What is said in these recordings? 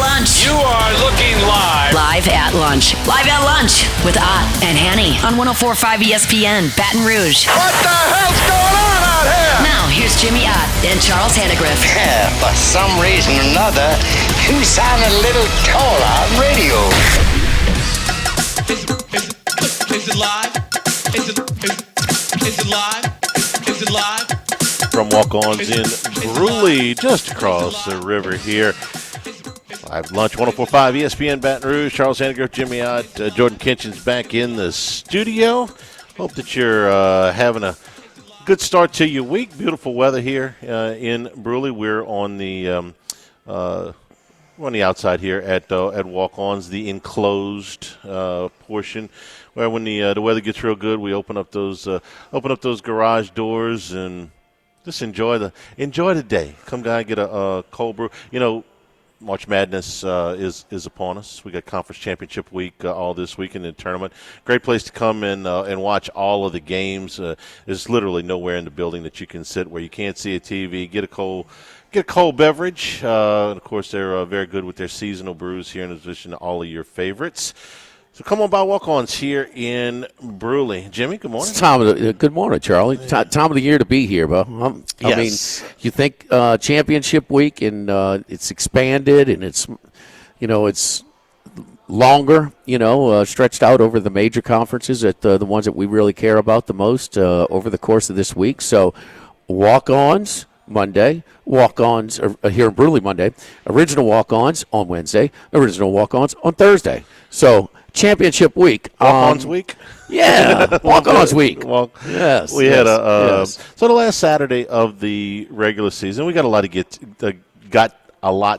lunch. You are looking live. Live at lunch. Live at lunch with Ott and Hanny on 104.5 ESPN, Baton Rouge. What the hell's going on out here? Now, here's Jimmy Ott and Charles Hannegriff. For some reason or another, you sound a little taller on radio. Is it live? Is it live? Is it live? From Walk-Ons in Bruley, just across the river here. Live lunch, 104.5 ESPN Baton Rouge. Charles Hannegriff, Jimmy Ott, Jordan Kinchin's back in the studio. Hope that you're having a good start to your week. Beautiful weather here in Bruley. We're on the outside here at Walk-Ons, the enclosed portion, where when the weather gets real good, we open up those garage doors and just enjoy the day. Come down, get a cold brew. You know, March Madness is upon us. We got Conference Championship Week all this week in the tournament. Great place to come and watch all of the games. There's literally nowhere in the building that you can sit where you can't see a TV. Get a cold beverage. And of course, they're very good with their seasonal brews here in addition to all of your favorites. So come on by Walk-Ons here in Bruley. Jimmy, good morning. It's good morning, Charlie. Time of the year to be here, Bo. Yes. I mean, you think championship week and it's expanded and it's longer, stretched out over the major conferences at the ones that we really care about the most over the course of this week. So Walk-Ons Monday, Walk-Ons here in Bruley Monday, original Walk-Ons on Wednesday, original Walk-Ons on Thursday. So championship week. Walk-Ons week? Yeah, Walk-Ons week. Well, yes. We had so the last Saturday of the regular season, we got a lot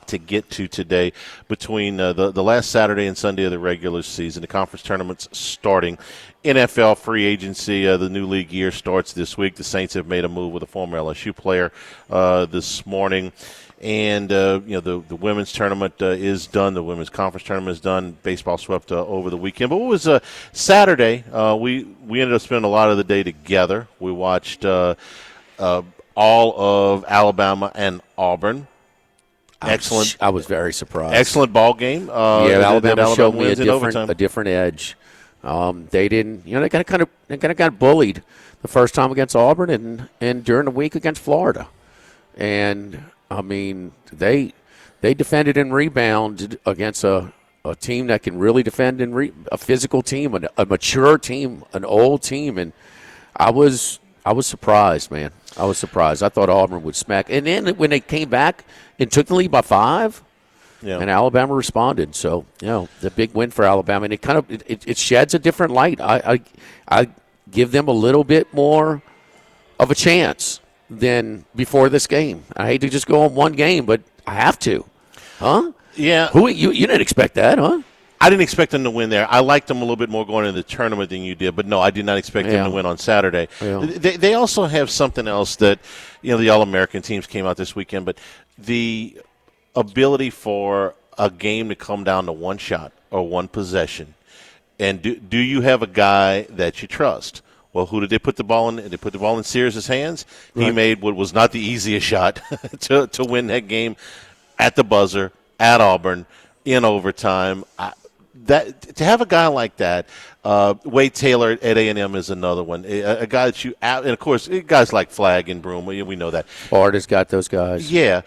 to get to today between the last Saturday and Sunday of the regular season. The conference tournament's starting. NFL free agency, the new league year starts this week. The Saints have made a move with a former LSU player this morning. And, the women's tournament is done. The women's conference tournament is done. Baseball swept over the weekend. But it was Saturday. We ended up spending a lot of the day together. We watched all of Alabama and Auburn. Excellent. I was very surprised. Excellent ball game. Alabama showed me a different edge. They didn't, they kind of got bullied the first time against Auburn and during the week against Florida. And I mean, they defended and rebounded against a team that can really defend and a physical team, a mature team, an old team, and I was surprised, man. I was surprised. I thought Auburn would smack, and then when they came back and took the lead by 5, and Alabama responded. So the big win for Alabama, and it kind of it sheds a different light. I give them a little bit more of a chance than before this game. I hate to just go on one game, but I have to. Huh? Yeah. You didn't expect that, huh? I didn't expect them to win there. I liked them a little bit more going into the tournament than you did, but no, I did not expect them to win on Saturday. Yeah. They also have something else that, the All-American teams came out this weekend, but the ability for a game to come down to one shot or one possession. And do you have a guy that you trust? Well, who did they put the ball in? They put the ball in Sears' hands. Right. He made what was not the easiest shot to win that game at the buzzer, at Auburn, in overtime. To have a guy like that, Wade Taylor at A&M is another one. A guy that and of course, guys like Flagg and Broom, we know that. Florida's got those guys. Yeah.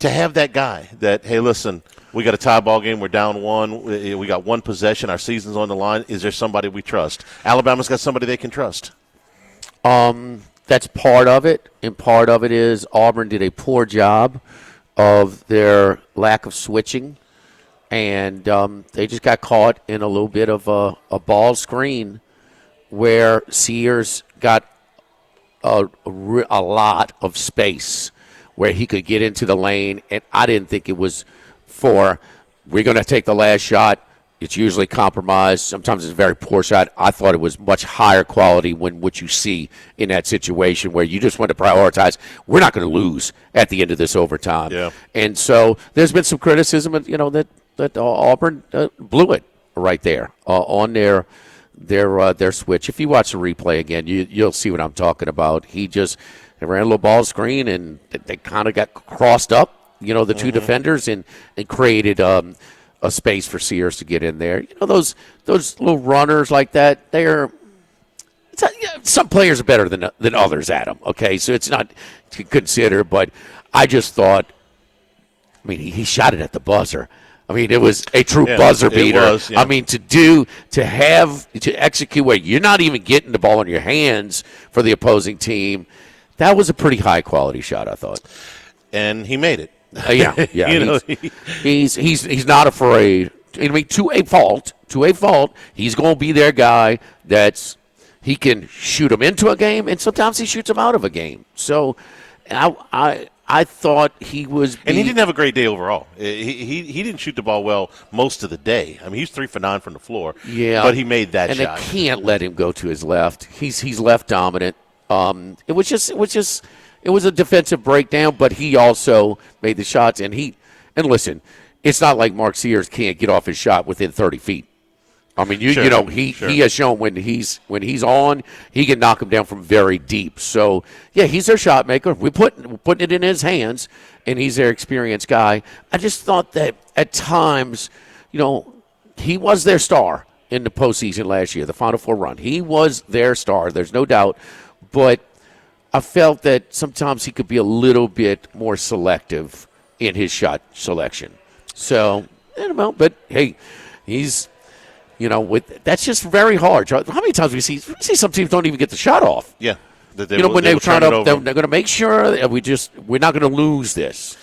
To have that guy that, hey, listen, we got a tie ball game. We're down 1. We got one possession. Our season's on the line. Is there somebody we trust? Alabama's got somebody they can trust. That's part of it, and part of it is Auburn did a poor job of their lack of switching, and they just got caught in a little bit of a ball screen where Sears got a lot of space where he could get into the lane, and I didn't think it was we're going to take the last shot. It's usually compromised. Sometimes it's a very poor shot. I thought it was much higher quality when what you see in that situation where you just want to prioritize. We're not going to lose at the end of this overtime. Yeah. And so there's been some criticism, that Auburn blew it right there on their switch. If you watch the replay again, you'll see what I'm talking about. They ran a little ball screen, and they kind of got crossed up, the two defenders and created a space for Sears to get in there. Those little runners like that, some players are better than others at them, okay? So it's not to consider, but I just thought, he shot it at the buzzer. It was a true buzzer beater. It was, yeah. To execute where you're not even getting the ball in your hands for the opposing team, that was a pretty high-quality shot, I thought. And he made it. Yeah. He's not afraid. To a fault, he's going to be their guy he can shoot him into a game, and sometimes he shoots him out of a game. So I thought he was and he didn't have a great day overall. He didn't shoot the ball well most of the day. He's 3 for 9 from the floor. Yeah. But he made that and shot. And they can't let him go to his left. He's left dominant. It was a defensive breakdown, but he also made the shots. And listen, it's not like Mark Sears can't get off his shot within 30 feet. He has shown when he's on, he can knock him down from very deep. So he's their shot maker. We're putting it in his hands, and he's their experienced guy. I just thought that at times, he was their star in the postseason last year, the Final Four run. He was their star. There's no doubt, but I felt that sometimes he could be a little bit more selective in his shot selection. So, but hey, he's, that's just very hard. How many times we see some teams don't even get the shot off? Yeah. When they're trying to, they're going to make sure that we're not going to lose this,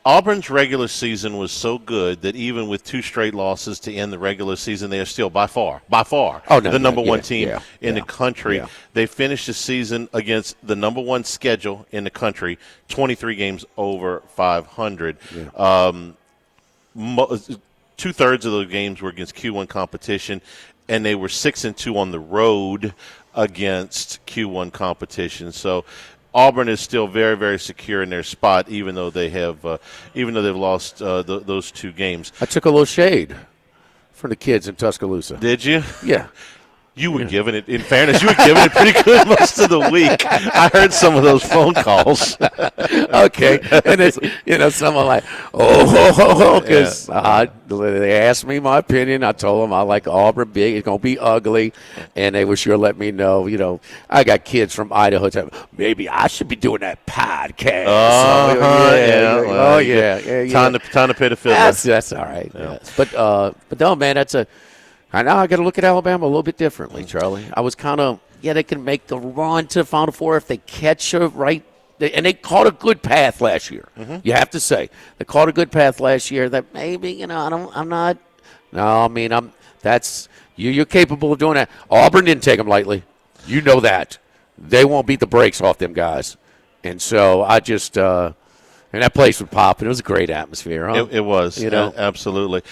Auburn's regular season was so good that even with 2 straight losses to end the regular season, they are still by far the number one team in the country. Yeah. They finished the season against the number one schedule in the country, 23 games over 500. Yeah. 2/3 of those games were against Q1 competition, and they were 6-2 on the road against Q1 competition. So Auburn is still very, very secure in their spot, even though they've lost those 2 games. I took a little shade from the kids in Tuscaloosa. Did you? Yeah. You were giving it, in fairness, you were giving it pretty good most of the week. I heard some of those phone calls. Okay. And it's, someone like, because they asked me my opinion. I told them I like Auburn big. It's going to be ugly. And they were sure let me know, I got kids from Idaho. Maybe I should be doing that podcast. Time to pay the fiddler. That's all right. Yeah. Yes. But no, man, I got to look at Alabama a little bit differently, Charlie. I was kind of, they can make the run to the Final Four if they catch her right. And they caught a good path last year. Mm-hmm. You have to say. They caught a good path last year that maybe, you're capable of doing that. Auburn didn't take them lightly. You know that. They won't beat the brakes off them guys. And so I just, and that place would pop, and it was a great atmosphere. Huh? It was, absolutely.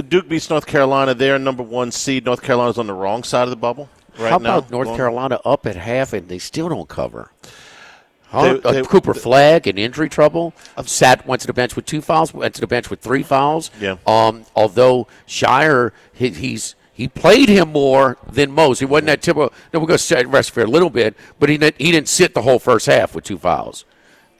Duke beats North Carolina. They're number 1 seed. North Carolina's on the wrong side of the bubble right now. How about North Carolina up at half, and they still don't cover? Cooper Flagg in injury trouble. Went to the bench with 2 fouls. Went to the bench with 3 fouls. Yeah. Although Shire, he played him more than most. He wasn't that typical. No, we're going to rest for a little bit, but he didn't sit the whole first half with 2 fouls.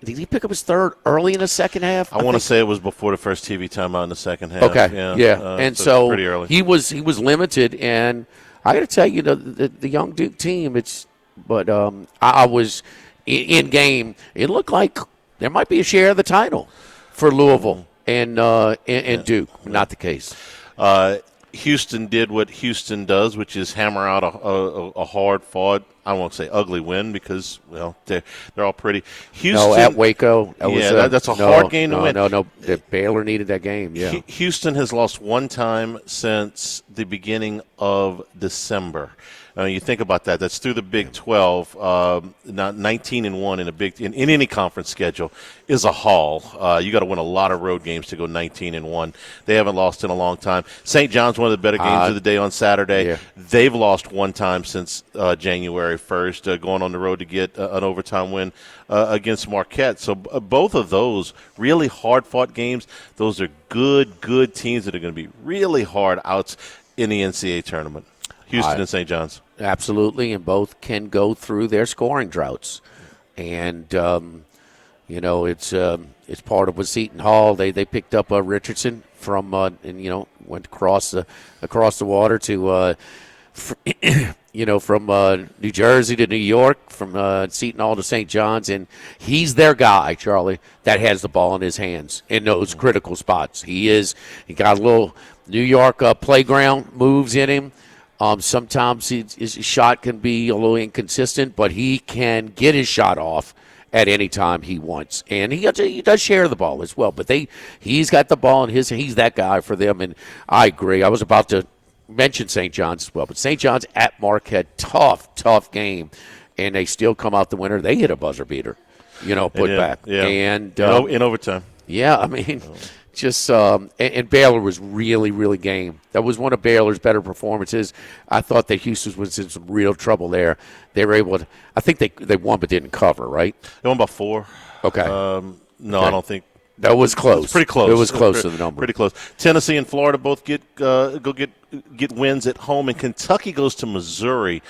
Did he pick up his 3rd early in the second half? I want to say it was before the first TV timeout in the second half. Okay, yeah. And so pretty early. he was limited, and I got to tell you, the young Duke team. I was in game. It looked like there might be a share of the title for Louisville and Duke. Not the case. Houston did what Houston does, which is hammer out a hard-fought, I won't say ugly win because, they're all pretty. Houston, at Waco. That's a hard game to win. No. Baylor needed that game, yeah. Houston has lost 1 time since the beginning of December. You think about that. That's through the Big 12. 19-1 in any conference schedule is a haul. You got to win a lot of road games to go 19-1. They haven't lost in a long time. St. John's one of the better games of the day on Saturday. Yeah. They've lost 1 time since January 1st, going on the road to get an overtime win against Marquette. So both of those really hard-fought games. Those are good teams that are going to be really hard outs in the NCAA tournament. Houston and St. John's. Absolutely, and both can go through their scoring droughts. And, It's part of Seton Hall. They picked up Richardson from went across the water to from New Jersey to New York, from Seton Hall to St. John's, and he's their guy, Charlie, that has the ball in his hands in those critical spots. He got a little New York playground moves in him. Sometimes his shot can be a little inconsistent, but he can get his shot off at any time he wants, and he does share the ball as well. But he's got the ball in his. He's that guy for them, and I agree. I was about to mention St. John's as well, but St. John's at Marquette, tough game, and they still come out the winner. They hit a buzzer beater, put back, and in overtime. Yeah, I mean. Just and Baylor was really, really game. That was one of Baylor's better performances. I thought that Houston was in some real trouble there. They were able to. I think they won but didn't cover. Right? They won by 4. Okay. No, I don't think that was close. It was pretty close. It was close to the number. Pretty close. Tennessee and Florida both get wins at home, and Kentucky goes to Missouri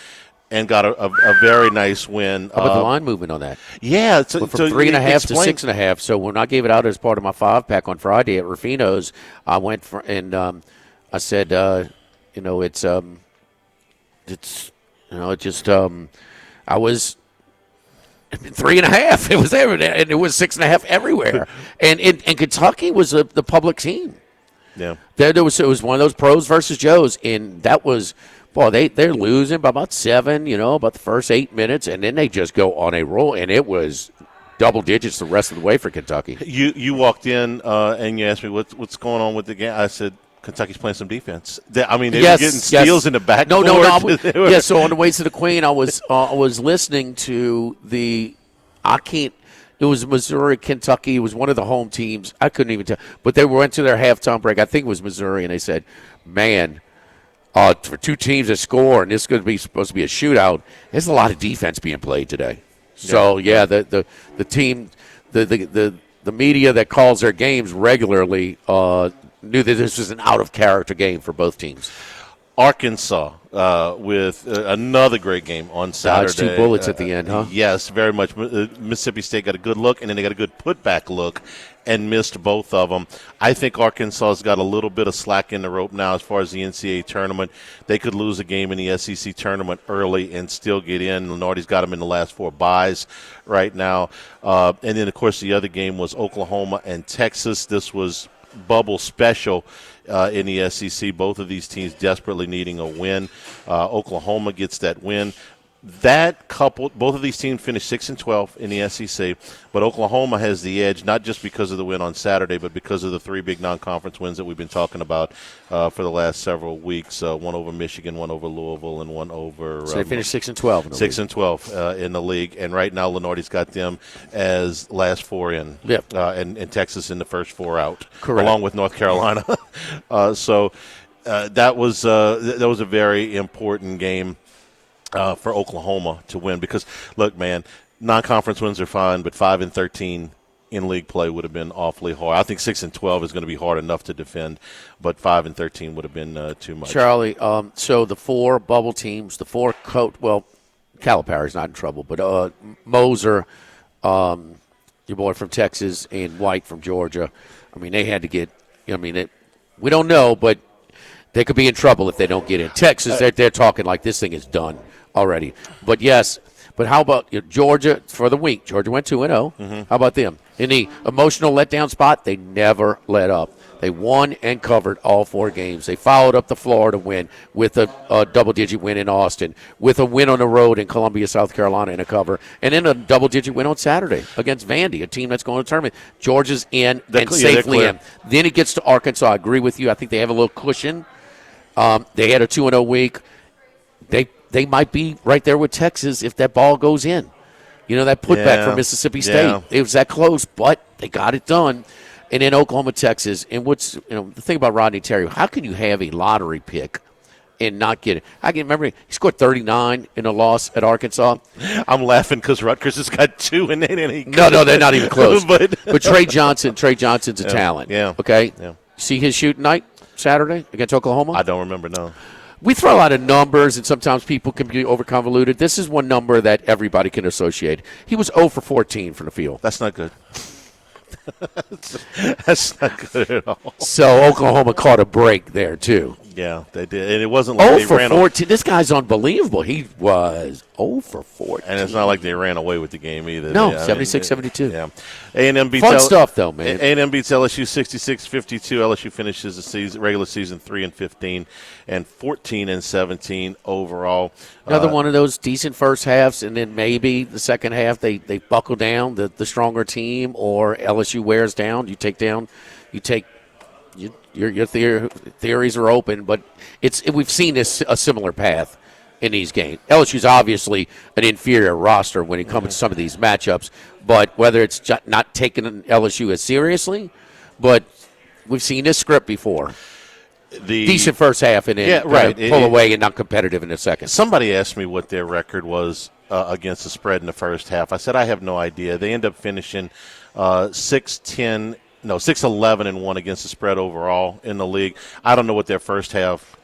and got a very nice win. How about the line movement on that? Yeah. From 3.5 to 6.5. So when I gave it out as part of my 5-pack on Friday at Rufino's, I went I said, I was 3.5. It was there, and it was 6.5 everywhere. and Kentucky was the public team. Yeah. It was one of those pros versus Joes, and that was. Boy, they're losing by about 7, about the first 8 minutes, and then they just go on a roll, and it was double digits the rest of the way for Kentucky. You walked in and you asked me what's going on with the game. I said Kentucky's playing some defense. They were getting steals in the back. No. So on the way to the Queen, I was listening to It was Missouri, Kentucky. It was one of the home teams. I couldn't even tell, but they went to their halftime break. I think it was Missouri, and they said, "Man." For two teams that score, and this is going to be supposed to be a shootout, there's a lot of defense being played today. So the team, the media that calls their games regularly knew that this was an out of character game for both teams. Arkansas with another great game on Saturday. Dodged 2 bullets at the end, huh? Yes, very much. Mississippi State got a good look, and then they got a good putback look and missed both of them. I think Arkansas's got a little bit of slack in the rope now as far as the NCAA tournament. They could lose a game in the SEC tournament early and still get in. Lenardi's got them in the last 4 byes right now. And then, of course, the other game was Oklahoma and Texas. This was bubble special in the SEC. Both of these teams desperately needing a win. Oklahoma gets that win. That coupled, both of these teams finished 6-12 in the SEC, but Oklahoma has the edge, not just because of the win on Saturday, but because of the 3 big non-conference wins that we've been talking about for the last several weeks. One over Michigan, one over Louisville, and one over. So they finished 6-12. 6-12 in the league, and right now Lenardi's got them as last 4 in. Yep. And Texas in the first 4 out, correct, along with North Carolina. That was a very important game for Oklahoma to win because, look, man, non-conference wins are fine, but 5-13 in league play would have been awfully hard. I think 6-12 is going to be hard enough to defend, but 5-13 would have been too much. Charlie, so the 4 bubble teams, the 4 Calipari's not in trouble, but Moser, your boy from Texas, and White from Georgia. I mean, they had to get. We don't know, but they could be in trouble if they don't get in. Texas, they're talking like this thing is done already. But yes, but how about Georgia for the week? Georgia went 2-0. Mm-hmm. How about them? In the emotional letdown spot, they never let up. They won and covered all 4 games. They followed up the Florida win with a double-digit win in Austin, with a win on the road in Columbia, South Carolina in a cover, and then a double-digit win on Saturday against Vandy, a team that's going to the tournament. Georgia's in and safely in. Then it gets to Arkansas. I agree with you. I think they have a little cushion. They had a 2-0 week. They might be right there with Texas if that ball goes in. That putback from Mississippi State. Yeah. It was that close, but they got it done. And then Oklahoma, Texas. And what's the thing about Rodney Terry, how can you have a lottery pick and not get it? I can remember he scored 39 in a loss at Arkansas. I'm laughing because Rutgers has got 2 and they didn't. No, they're not even close. but Trey Johnson's a talent. Yeah. Okay? Yeah. See his shoot night Saturday against Oklahoma? I don't remember, no. we throw out of numbers, and sometimes people can be overconvoluted. This is one number that everybody can associate. He was 0 for 14 from the field. That's not good. That's not good at all. So Oklahoma caught a break there, too. Yeah, they did. And it wasn't like 0 they for ran 14. This guy's unbelievable. He was 0 for 14. And it's not like they ran away with the game either. No, 76-72. Yeah. A&M beats Fun stuff, though, man. A&M beats LSU 66-52. LSU finishes the regular season 3-15 and 14-17 overall. Another one of those decent first halves, and then maybe the second half they buckle down, the stronger team, or LSU wears down. Your theories are open, but we've seen a similar path in these games. LSU's obviously an inferior roster when it comes to some of these matchups, but whether it's not taking LSU as seriously, but we've seen this script before. Decent first half and then pull away and not competitive in the second. Somebody asked me what their record was against the spread in the first half. I said I have no idea. They end up finishing 6-11-1 against the spread overall in the league. I don't know what their first half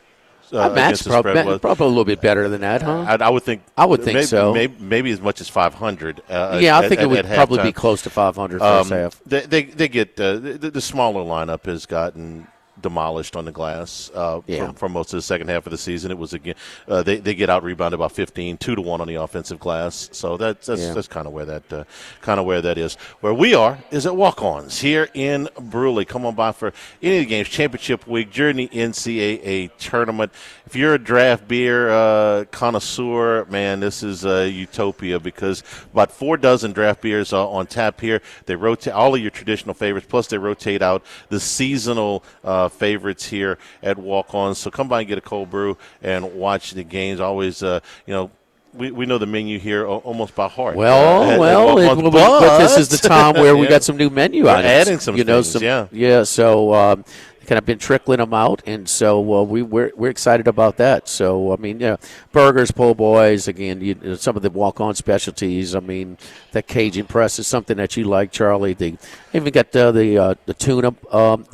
against the spread was. Probably a little bit better than that, huh? I would think. Maybe, so. Maybe as much as 500. I think it would probably be close to 500 first half. They get the smaller lineup has gotten demolished on the glass from most of the second half of the season. It was again they get out rebounded by 15, 2-1 on the offensive glass. So that's kind of where that is. Where we are is at Walk-Ons here in Bruley. Come on by for any of the games. Championship week during the NCAA tournament. If you're a draft beer connoisseur, man, this is utopia because about 4 dozen draft beers are on tap here. They rotate all of your traditional favorites, plus they rotate out the seasonal favorites here at Walk-Ons. So come by and get a cold brew and watch the games. Always, we know the menu here almost by heart. But this is the time where we got some new menu items. Adding some things, yeah. So kind of been trickling them out, and so we're excited about that. So I mean, burgers, po' boys, again, some of the walk-on specialties. I mean, that Cajun press is something that you like, Charlie. They even got the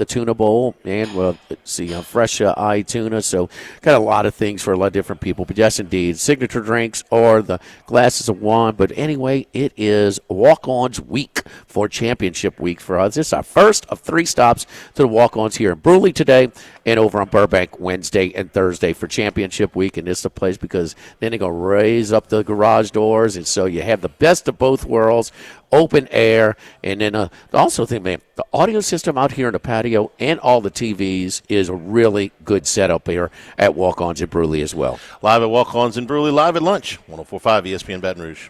tuna bowl, and let's see, fresh eye tuna. So got a lot of things for a lot of different people. But yes, indeed, signature drinks or the glasses of wine. But anyway, it is Walk-Ons week for championship week for us. This is our first of 3 stops to the Walk-Ons here in Bruley today and over on Burbank Wednesday and Thursday for championship week. And this is the place because then they're going to raise up the garage doors, and so you have the best of both worlds, open air, and then also think, man, the audio system out here in the patio and all the TVs is a really good setup here at Walk-Ons in Bruley as well. Live at Walk-Ons in Bruley, live at lunch, 104.5 ESPN Baton Rouge.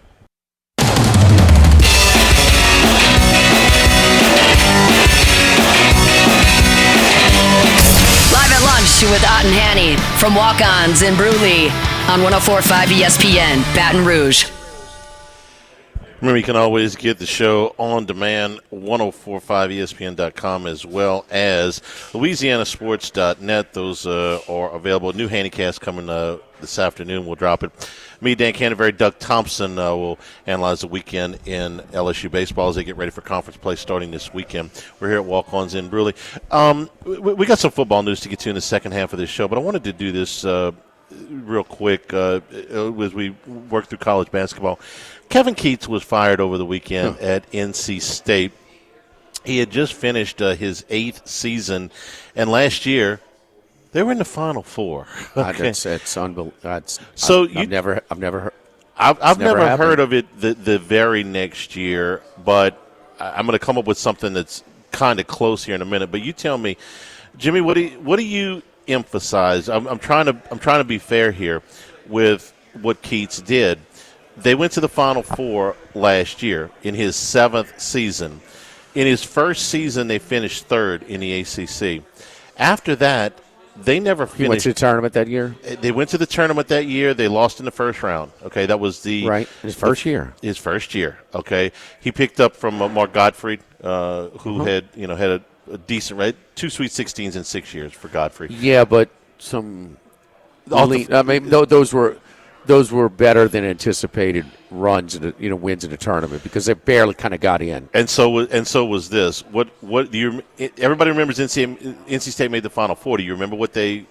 Live at lunch with Ott and Hanny from Walk-Ons in Bruley on 104.5 ESPN Baton Rouge. Remember, you can always get the show on demand, 1045ESPN.com, as well as LouisianaSports.net. Those are available. New Handycast coming this afternoon. We'll drop it. Me, Dan Canterbury, Doug Thompson will analyze the weekend in LSU baseball as they get ready for conference play starting this weekend. We're here at Walk-Ons in Bruley. We got some football news to get to in the second half of this show, but I wanted to do this real quick as we work through college basketball. Kevin Keatts was fired over the weekend at NC State. He had just finished his 8th season, and last year they were in the Final Four. Okay. It's unbelievable. I've never heard of it the very next year, but I'm going to come up with something that's kind of close here in a minute. But you tell me, Jimmy, what do you emphasize? I'm trying to be fair here with what Keatts did. They went to the Final Four last year in his 7th season. In his first season, they finished 3rd in the ACC. After that, they never finished. He went to the tournament that year? They went to the tournament that year. They lost in the first round. Okay, that was his first year. His first year. Okay, he picked up from Mark Gottfried, who had a decent rate, 2 Sweet 16s in 6 years for Gottfried. Yeah, but those were better than anticipated runs and wins in the tournament because they barely kind of got in. And so was this. What do you? Everybody remembers NC State made the Final Four. Do you remember what they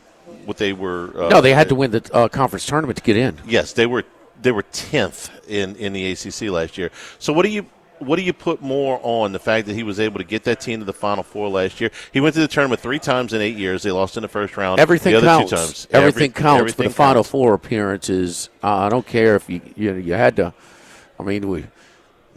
no, they had to win the conference tournament to get in. Yes, they were 10th in the ACC last year. So what do you put more on the fact that he was able to get that team to the Final Four last year? He went to the tournament 3 times in 8 years. They lost in the first round. Everything the other counts. 2 times. Everything counts for the counts. Final Four appearances. I don't care if you had to. I mean,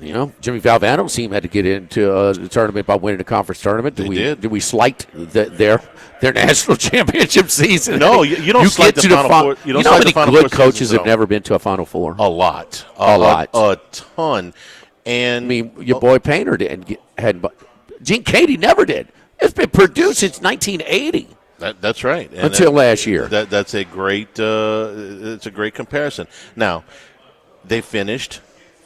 Jimmy Valvano's team had to get into the tournament by winning the conference tournament. Did we slight their national championship season? No, you don't slight the Final Four. You know how many good coaches have never been to a Final Four? A lot. A ton. And I mean, your boy Painter had Gene Cady never did. It's been Purdue since 1980. That's right. And until last year. That's a great. It's a great comparison. Now, they finished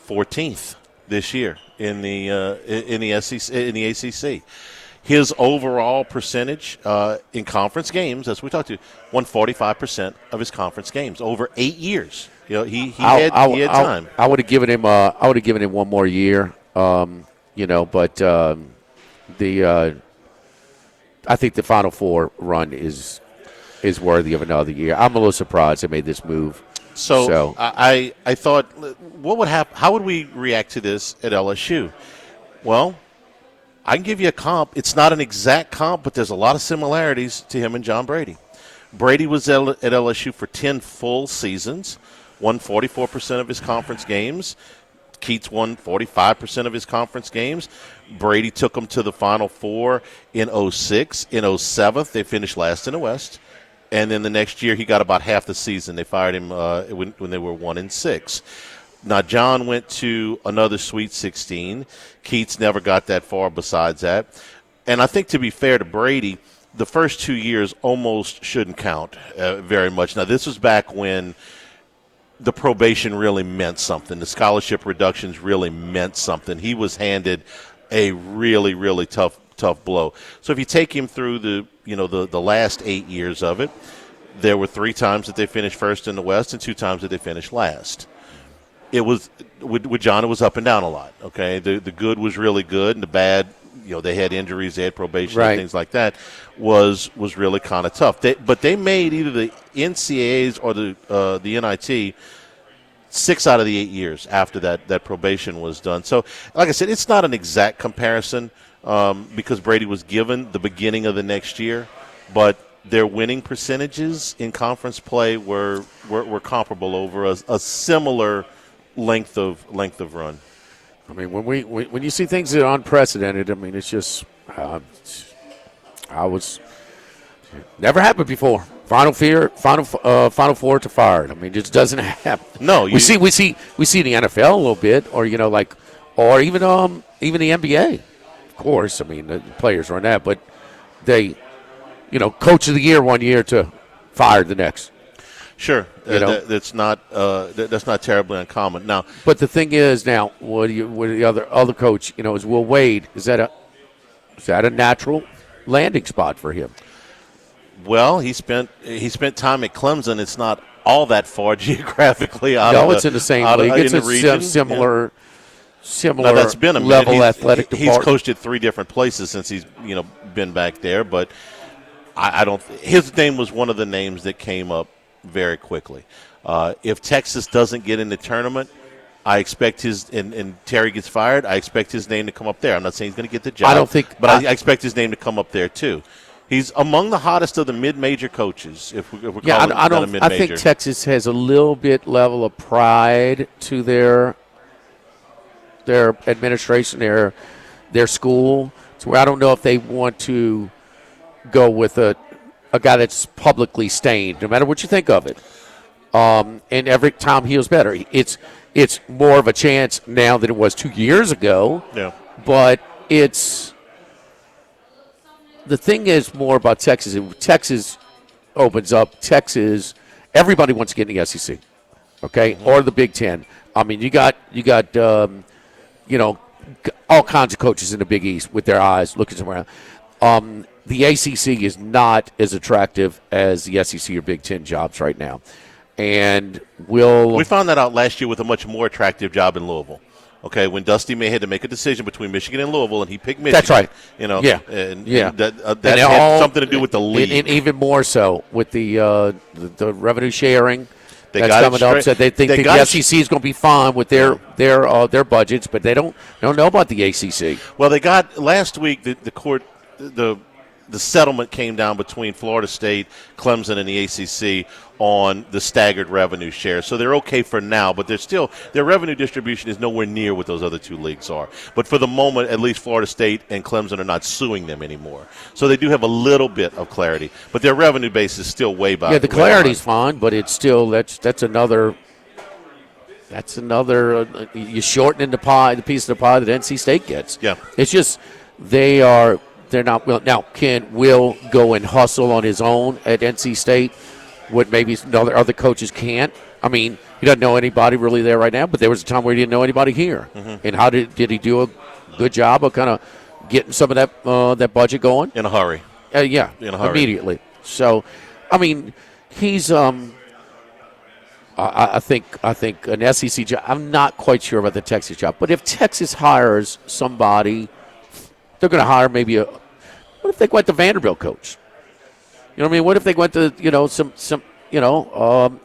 14th this year in the SEC, in the ACC. His overall percentage in conference games, as we talked to, won 45% of his conference games over 8 years. He had time. I would have given him. I would have given him one more year. But I think the Final Four run is worthy of another year. I'm a little surprised they made this move. So I thought, what would happen? How would we react to this at LSU? Well, I can give you a comp. It's not an exact comp, but there's a lot of similarities to him and John Brady. Brady was at LSU for 10 full seasons, won 44% of his conference games. Keats won 45% of his conference games. Brady took them to the Final Four in 06. In 07, they finished last in the West. And then the next year, he got about half the season. They fired him when they were 1-6. Now, John went to another Sweet 16. Keats never got that far besides that. And I think, to be fair to Brady, the first 2 years almost shouldn't count very much. Now, this was back when the probation really meant something. The scholarship reductions really meant something. He was handed a really, really tough blow. So if you take him through the last 8 years of it, there were 3 times that they finished first in the West and 2 times that they finished last. It was with John, it was up and down a lot. Okay, the good was really good, and the bad, they had injuries, they had probation, and things like that, was really kind of tough. But they made either the NCAAs or the NIT 6 out of the 8 years after that probation was done. So, like I said, it's not an exact comparison because Brady was given the beginning of the next year, but their winning percentages in conference play were comparable over a similar length of run. I mean, when you see things that are unprecedented, I mean, it's just never happened before. Final Four to fired. I mean, it just doesn't happen. No, we see the NFL a little bit, or or even the NBA. Of course, I mean the players run that, but they, coach of the year one year to fired the next. Sure, that's not terribly uncommon. Now, but the thing is, now what the other coach, is Will Wade. Is that a natural landing spot for him? Well, he spent time at Clemson. It's not all that far geographically out of it's in the same league. It's a similar now, that's been a level athletic department. He's coached at 3 different places since he's been back there. But I don't. His name was one of the names that came up very quickly. If Texas doesn't get in the tournament, I expect and Terry gets fired, I expect his name to come up there. I'm not saying he's going to get the job. I don't think, but I expect his name to come up there too. He's among the hottest of the mid-major coaches. If we're calling that a mid-major. I think Texas has a little bit level of pride to their administration, their school. So I don't know if they want to go with a guy that's publicly stained, no matter what you think of it. And every time he was better. It's more of a chance now than it was 2 years ago. Yeah. But the thing is more about Texas. If Texas opens up, everybody wants to get in the SEC, okay, or the Big Ten. I mean, you got all kinds of coaches in the Big East with their eyes looking somewhere else. The ACC is not as attractive as the SEC or Big Ten jobs right now. And we found that out last year with a much more attractive job in Louisville. Okay, when Dusty May had to make a decision between Michigan and Louisville, and he picked Michigan. That's right. Yeah. And that And had something to do with the league. And even more so with the revenue sharing that's got it coming up. straight. So they think the SEC is going to be fine with their budgets, but they don't know about the ACC. Well, they got last week the settlement came down between Florida State, Clemson, and the ACC on the staggered revenue share. So they're okay for now, but their revenue distribution is nowhere near what those other two leagues are. But for the moment, at least Florida State and Clemson are not suing them anymore. So they do have a little bit of clarity, but their revenue base is still way behind. Yeah, the clarity's fine, but it's still that's another. You're shortening the piece of the pie that NC State gets. Yeah, it's just they're not will now. Can Will go and hustle on his own at NC State? What maybe other coaches can't. I mean, he doesn't know anybody really there right now, but there was a time where he didn't know anybody here. Mm-hmm. And how did he do a good job of kind of getting some of that budget going? In a hurry. Yeah, in a hurry. Immediately. So, I mean, he's I think an SEC job. I'm not quite sure about the Texas job, but if Texas hires somebody, they're going to hire maybe what if they went to Vanderbilt coach? You know what I mean? What if they went to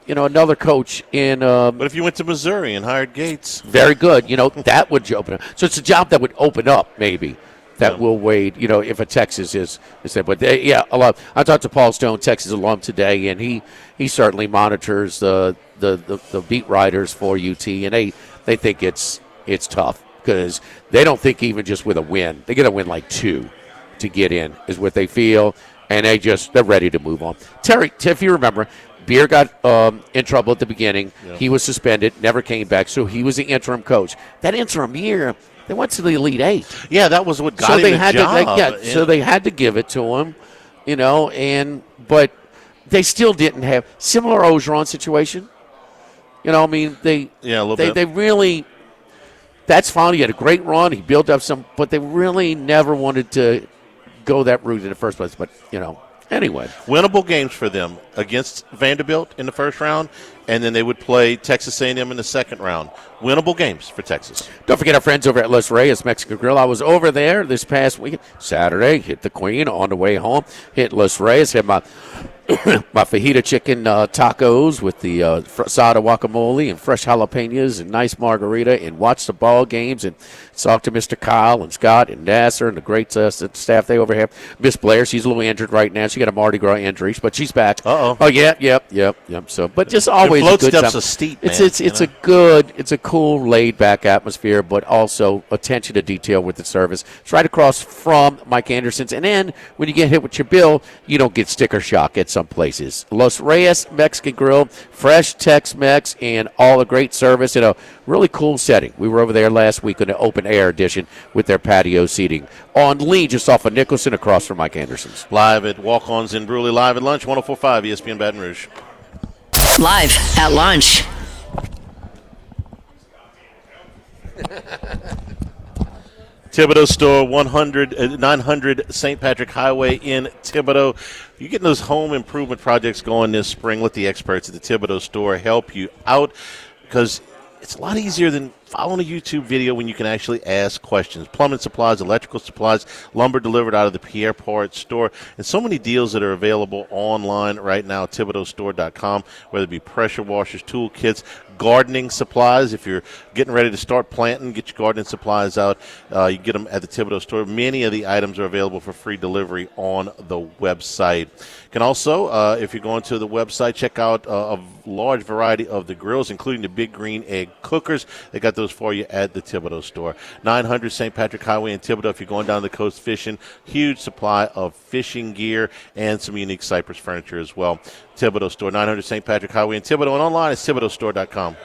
another coach in? What if you went to Missouri and hired Gates? Very good. That would open up. So it's a job that would open up maybe. That will wait. If a Texas is there. But a lot. I talked to Paul Stone, Texas alum today, and he certainly monitors the beat writers for UT, and they think it's tough because they don't think even just with a win, they got to win like 2 to get in is what they feel. And they're ready to move on. Terry, if you remember, Beer got in trouble at the beginning. Yeah. He was suspended, never came back, so he was the interim coach. That interim year, they went to the Elite Eight. Yeah, that was what got him the job. So they had to give it to him, but they still didn't have similar Ogeron situation. A little bit. They really. That's fine. He had a great run. He built up some, but they really never wanted to go that route in the first place. But anyway, winnable games for them against Vanderbilt in the first round, and then they would play Texas A&M in the second round. Winnable games for Texas. Don't forget our friends over at Los Reyes Mexican Grill. I was over there this past weekend, Saturday. Hit the Queen on the way home. Hit Los Reyes. Had my fajita chicken tacos with the asada guacamole and fresh jalapenos and nice margarita, and watched the ball games and talked to Mr. Kyle and Scott and Nasser and the great staff they over have. Miss Blair, she's a little injured right now. She got a Mardi Gras injury, but she's back. Uh-oh. Oh yeah, yep. So, but just always float a good steps time. A steep, man, It's a cool, laid back atmosphere, but also attention to detail with the service. It's right across from Mike Anderson's, and then when you get hit with your bill, you don't get sticker shock at some places. Los Reyes Mexican Grill, fresh Tex-Mex, and all a great service in a really cool setting. We were over there last week on the open air edition with their patio seating on Lee, just off of Nicholson, across from Mike Anderson's. Live at Walk-Ons in Bruley, live at lunch, 104.5 ESPN Baton Rouge. Live at lunch. Thibodaux Store, 900 St. Patrick Highway in Thibodaux. You're getting those home improvement projects going this spring. Let the experts at the Thibodaux Store help you out, because it's a lot easier than following a YouTube video when you can actually ask questions. Plumbing supplies, electrical supplies, lumber delivered out of the Pierre Part store, and so many deals that are available online right now at ThibodauxStore.com, whether it be pressure washers, tool kits, gardening supplies. If you're getting ready to start planting, get your gardening supplies out. You get them at the Thibodaux Store. Many of the items are available for free delivery on the website. You can also, if you're going to the website, check out a large variety of the grills, including the Big Green Egg Cookers. They got those for you at the Thibodaux Store. 900 St. Patrick Highway in Thibodaux. If you're going down the coast fishing, huge supply of fishing gear and some unique Cypress furniture as well. Thibodaux Store, 900 St. Patrick Highway in Thibodaux, and online at ThibodauxStore.com.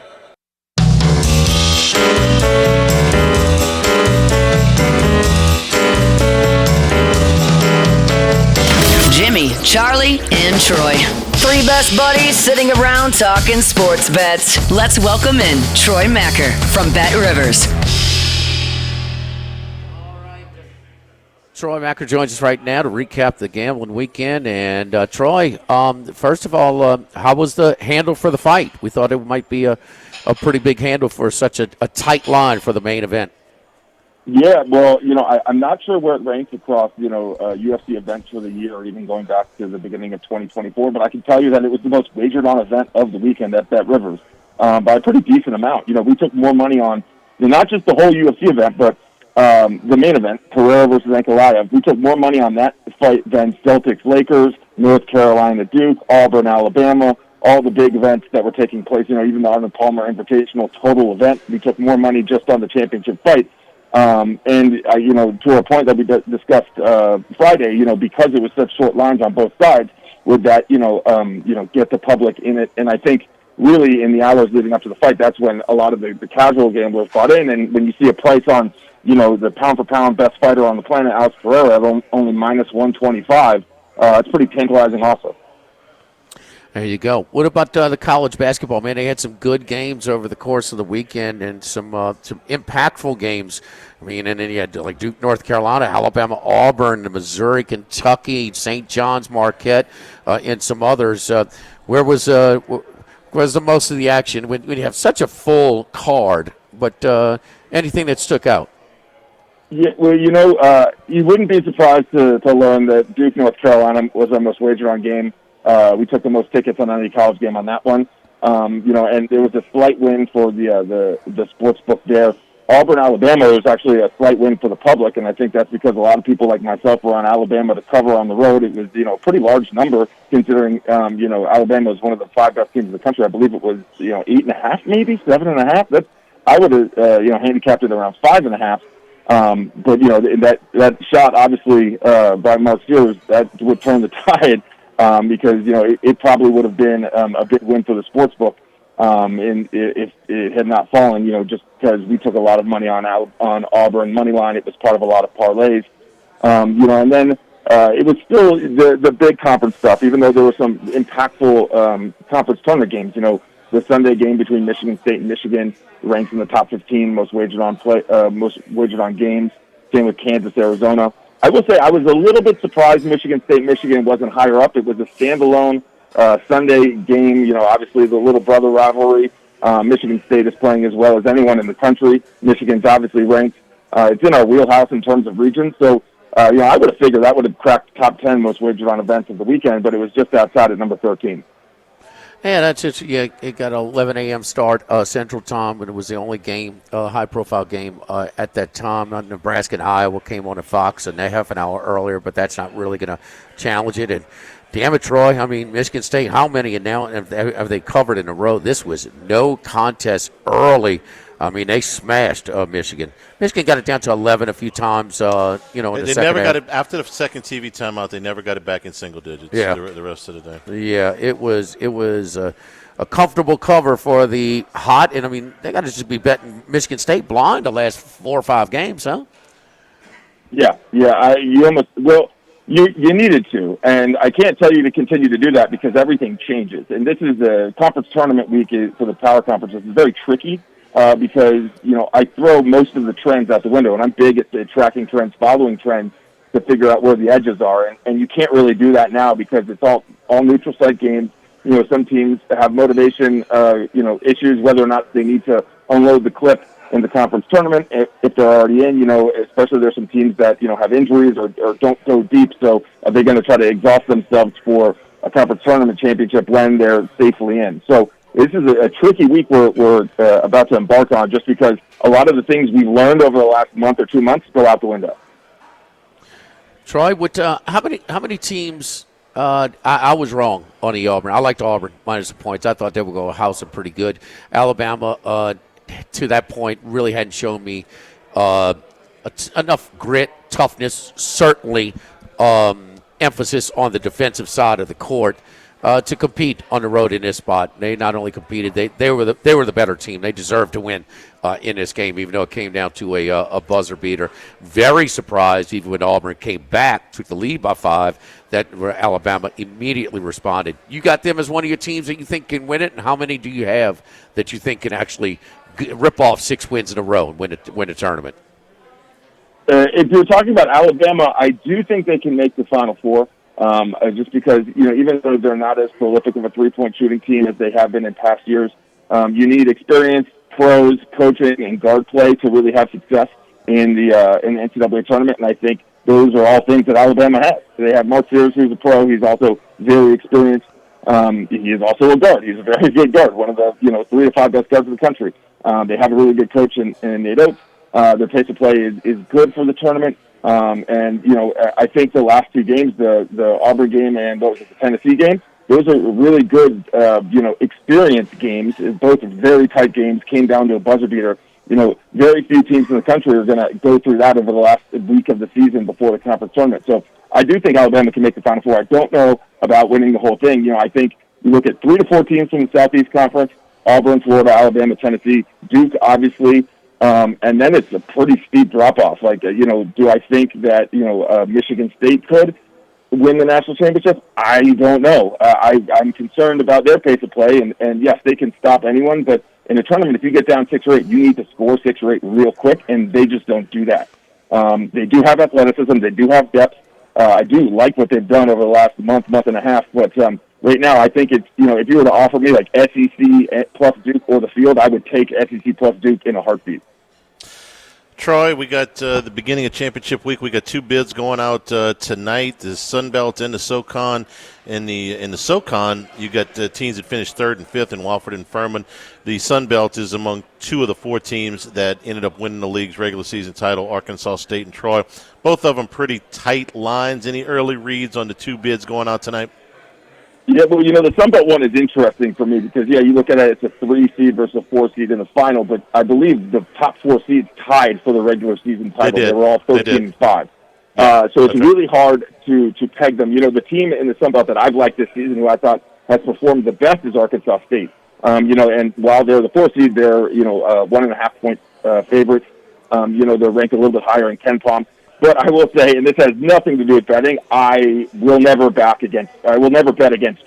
Jimmy, Charlie, and Troy. 3 best buddies sitting around talking sports bets. Let's welcome in Troy Macker from Bet Rivers. Troy Macker joins us right now to recap the gambling weekend. And Troy, first of all, how was the handle for the fight? We thought it might be a pretty big handle for such a tight line for the main event. Yeah, well, I'm not sure where it ranks across, UFC events for the year, or even going back to the beginning of 2024, but I can tell you that it was the most wagered on event of the weekend at Bet Rivers by a pretty decent amount. We took more money on not just the whole UFC event, but the main event, Pereira versus Ankalaev. We took more money on that fight than Celtics-Lakers, North Carolina-Duke, Auburn-Alabama, all the big events that were taking place, even the Arnold Palmer Invitational total event. We took more money just on the championship fight. To a point that we discussed Friday, because it was such short lines on both sides, would that, get the public in it. And I think really in the hours leading up to the fight, that's when a lot of the casual gamblers got in. And when you see a price on, the pound-for-pound best fighter on the planet, Alex Pereira, at only minus 125, it's pretty tantalizing also. There you go. What about the college basketball, man? They had some good games over the course of the weekend and some impactful games. I mean, and then you had like Duke, North Carolina, Alabama, Auburn, Missouri, Kentucky, St. John's, Marquette, and some others. Where was the most of the action when you have such a full card? But anything that stuck out? Yeah, well, you wouldn't be surprised to learn that Duke, North Carolina was our most wagered on game. We took the most tickets on any college game on that one. And there was a slight win for the sports book there. Auburn, Alabama was actually a slight win for the public, and I think that's because a lot of people like myself were on Alabama to cover on the road. It was, a pretty large number considering, Alabama was one of the 5 best teams in the country. I believe it was, 8.5, maybe 7.5. I would have, handicapped it around 5.5. But that shot obviously by Mark Steers, that would turn the tide. Because it probably would have been a big win for the sports book, if it had not fallen. Just because we took a lot of money on Auburn money line, it was part of a lot of parlays. And then it was still the big conference stuff. Even though there were some impactful conference tournament games. The Sunday game between Michigan State and Michigan ranks in the top 15 most wagered on games. Same with Kansas, Arizona. I will say I was a little bit surprised Michigan wasn't higher up. It was a standalone Sunday game. Obviously the little brother rivalry. Michigan State is playing as well as anyone in the country. Michigan's obviously ranked. It's in our wheelhouse in terms of region. So, I would have figured that would have cracked top 10 most wagered on events of the weekend, but it was just outside at number 13. Yeah, that's it. Yeah, it got an 11 a.m. start Central Time, but it was the only game, high-profile game at that time. Nebraska and Iowa came on at Fox, and they half an hour earlier, but that's not really going to challenge it. And damn it, Troy, I mean, Michigan State, how many and now have they covered in a row? This was no contest early. I mean, they smashed Michigan. Michigan got it down to 11 a few times, in the second They never got half. it after the second TV timeout. They never got it back in single digits. Yeah. The rest of the day. Yeah, it was a comfortable cover for the hot, and I mean, they got to just be betting Michigan State blind the last 4 or 5 games, huh? Yeah. You needed to, and I can't tell you to continue to do that because everything changes. And this is a conference tournament week for the power conferences. It's very tricky. Because, I throw most of the trends out the window, and I'm big at tracking trends, following trends to figure out where the edges are. And you can't really do that now because it's all neutral site games. Some teams have motivation, issues, whether or not they need to unload the clip in the conference tournament if they're already in, especially there's some teams that, have injuries or don't go deep. So are they going to try to exhaust themselves for a conference tournament championship when they're safely in? So this is a tricky week we're about to embark on just because a lot of the things we've learned over the last month or 2 months go out the window. Troy, how many teams I was wrong on the Auburn. I liked Auburn minus the points. I thought they would go house them pretty good. Alabama, to that point, really hadn't shown me enough grit, toughness, certainly emphasis on the defensive side of the court. To compete on the road in this spot. They not only competed, they were the better team. They deserved to win in this game, even though it came down to a buzzer beater. Very surprised, even when Auburn came back, took the lead by 5, that Alabama immediately responded. You got them as one of your teams that you think can win it, and how many do you have that you think can actually rip off 6 wins in a row and win a tournament? If you're talking about Alabama, I do think they can make the Final Four. Just because, even though they're not as prolific of a three-point shooting team as they have been in past years, you need experience, pros, coaching, and guard play to really have success in the NCAA tournament. And I think those are all things that Alabama has. They have Mark Sears, who's a pro. He's also very experienced. He is also a guard. He's a very good guard, one of the 3 to 5 best guards in the country. They have a really good coach in Nate Oates. Their pace of play is good for the tournament. I think the last 2 games, the Auburn game and the Tennessee game, those are really good, experienced games. Both very tight games, came down to a buzzer beater. Very few teams in the country are going to go through that over the last week of the season before the conference tournament. So I do think Alabama can make the Final Four. I don't know about winning the whole thing. I think you look at 3 to 4 teams from the Southeast Conference, Auburn, Florida, Alabama, Tennessee, Duke, obviously. And then it's a pretty steep drop-off. Do I think that, Michigan State could win the national championship? I don't know. I'm concerned about their pace of play, and yes, they can stop anyone, but in a tournament, if you get down 6 or 8, you need to score 6 or 8 real quick, and they just don't do that. They do have athleticism. They do have depth. I do like what they've done over the last month and a half, but right now I think it's, if you were to offer me like SEC plus Duke or the field, I would take SEC plus Duke in a heartbeat. Troy, we got the beginning of championship week. We got 2 bids going out tonight. The Sun Belt and the SoCon. In the SoCon, you got teams that finished 3rd and 5th in Wofford and Furman. The Sun Belt is among 2 of the 4 teams that ended up winning the league's regular season title, Arkansas State and Troy. Both of them pretty tight lines. Any early reads on the 2 bids going out tonight? Yeah, well, the Sun Belt one is interesting for me because, you look at it, it's a 3 seed versus a 4 seed in the final, but I believe the top 4 seeds tied for the regular season title. They were all 13-5. So it's really hard to peg them. The team in the Sun Belt that I've liked this season, who I thought has performed the best, is Arkansas State. And while they're the 4 seed, they're, 1.5-point favorites. They're ranked a little bit higher in KenPom. But I will say, and this has nothing to do with betting, I will never bet against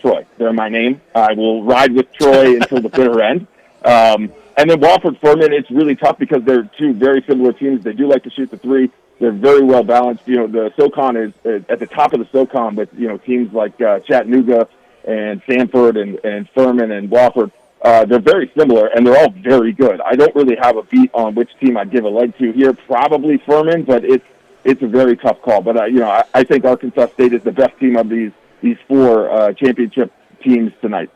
Troy. They're my name. I will ride with Troy until the bitter end. And then Wofford Furman, it's really tough because they're 2 very similar teams. They do like to shoot the 3. They're very well balanced. The SoCon is at the top of the SoCon with teams like Chattanooga and Sanford and Furman and Wofford. They're very similar, and they're all very good. I don't really have a beat on which team I'd give a leg to here. Probably Furman, but it's a very tough call. But, I think Arkansas State is the best team of these 4 championship teams tonight.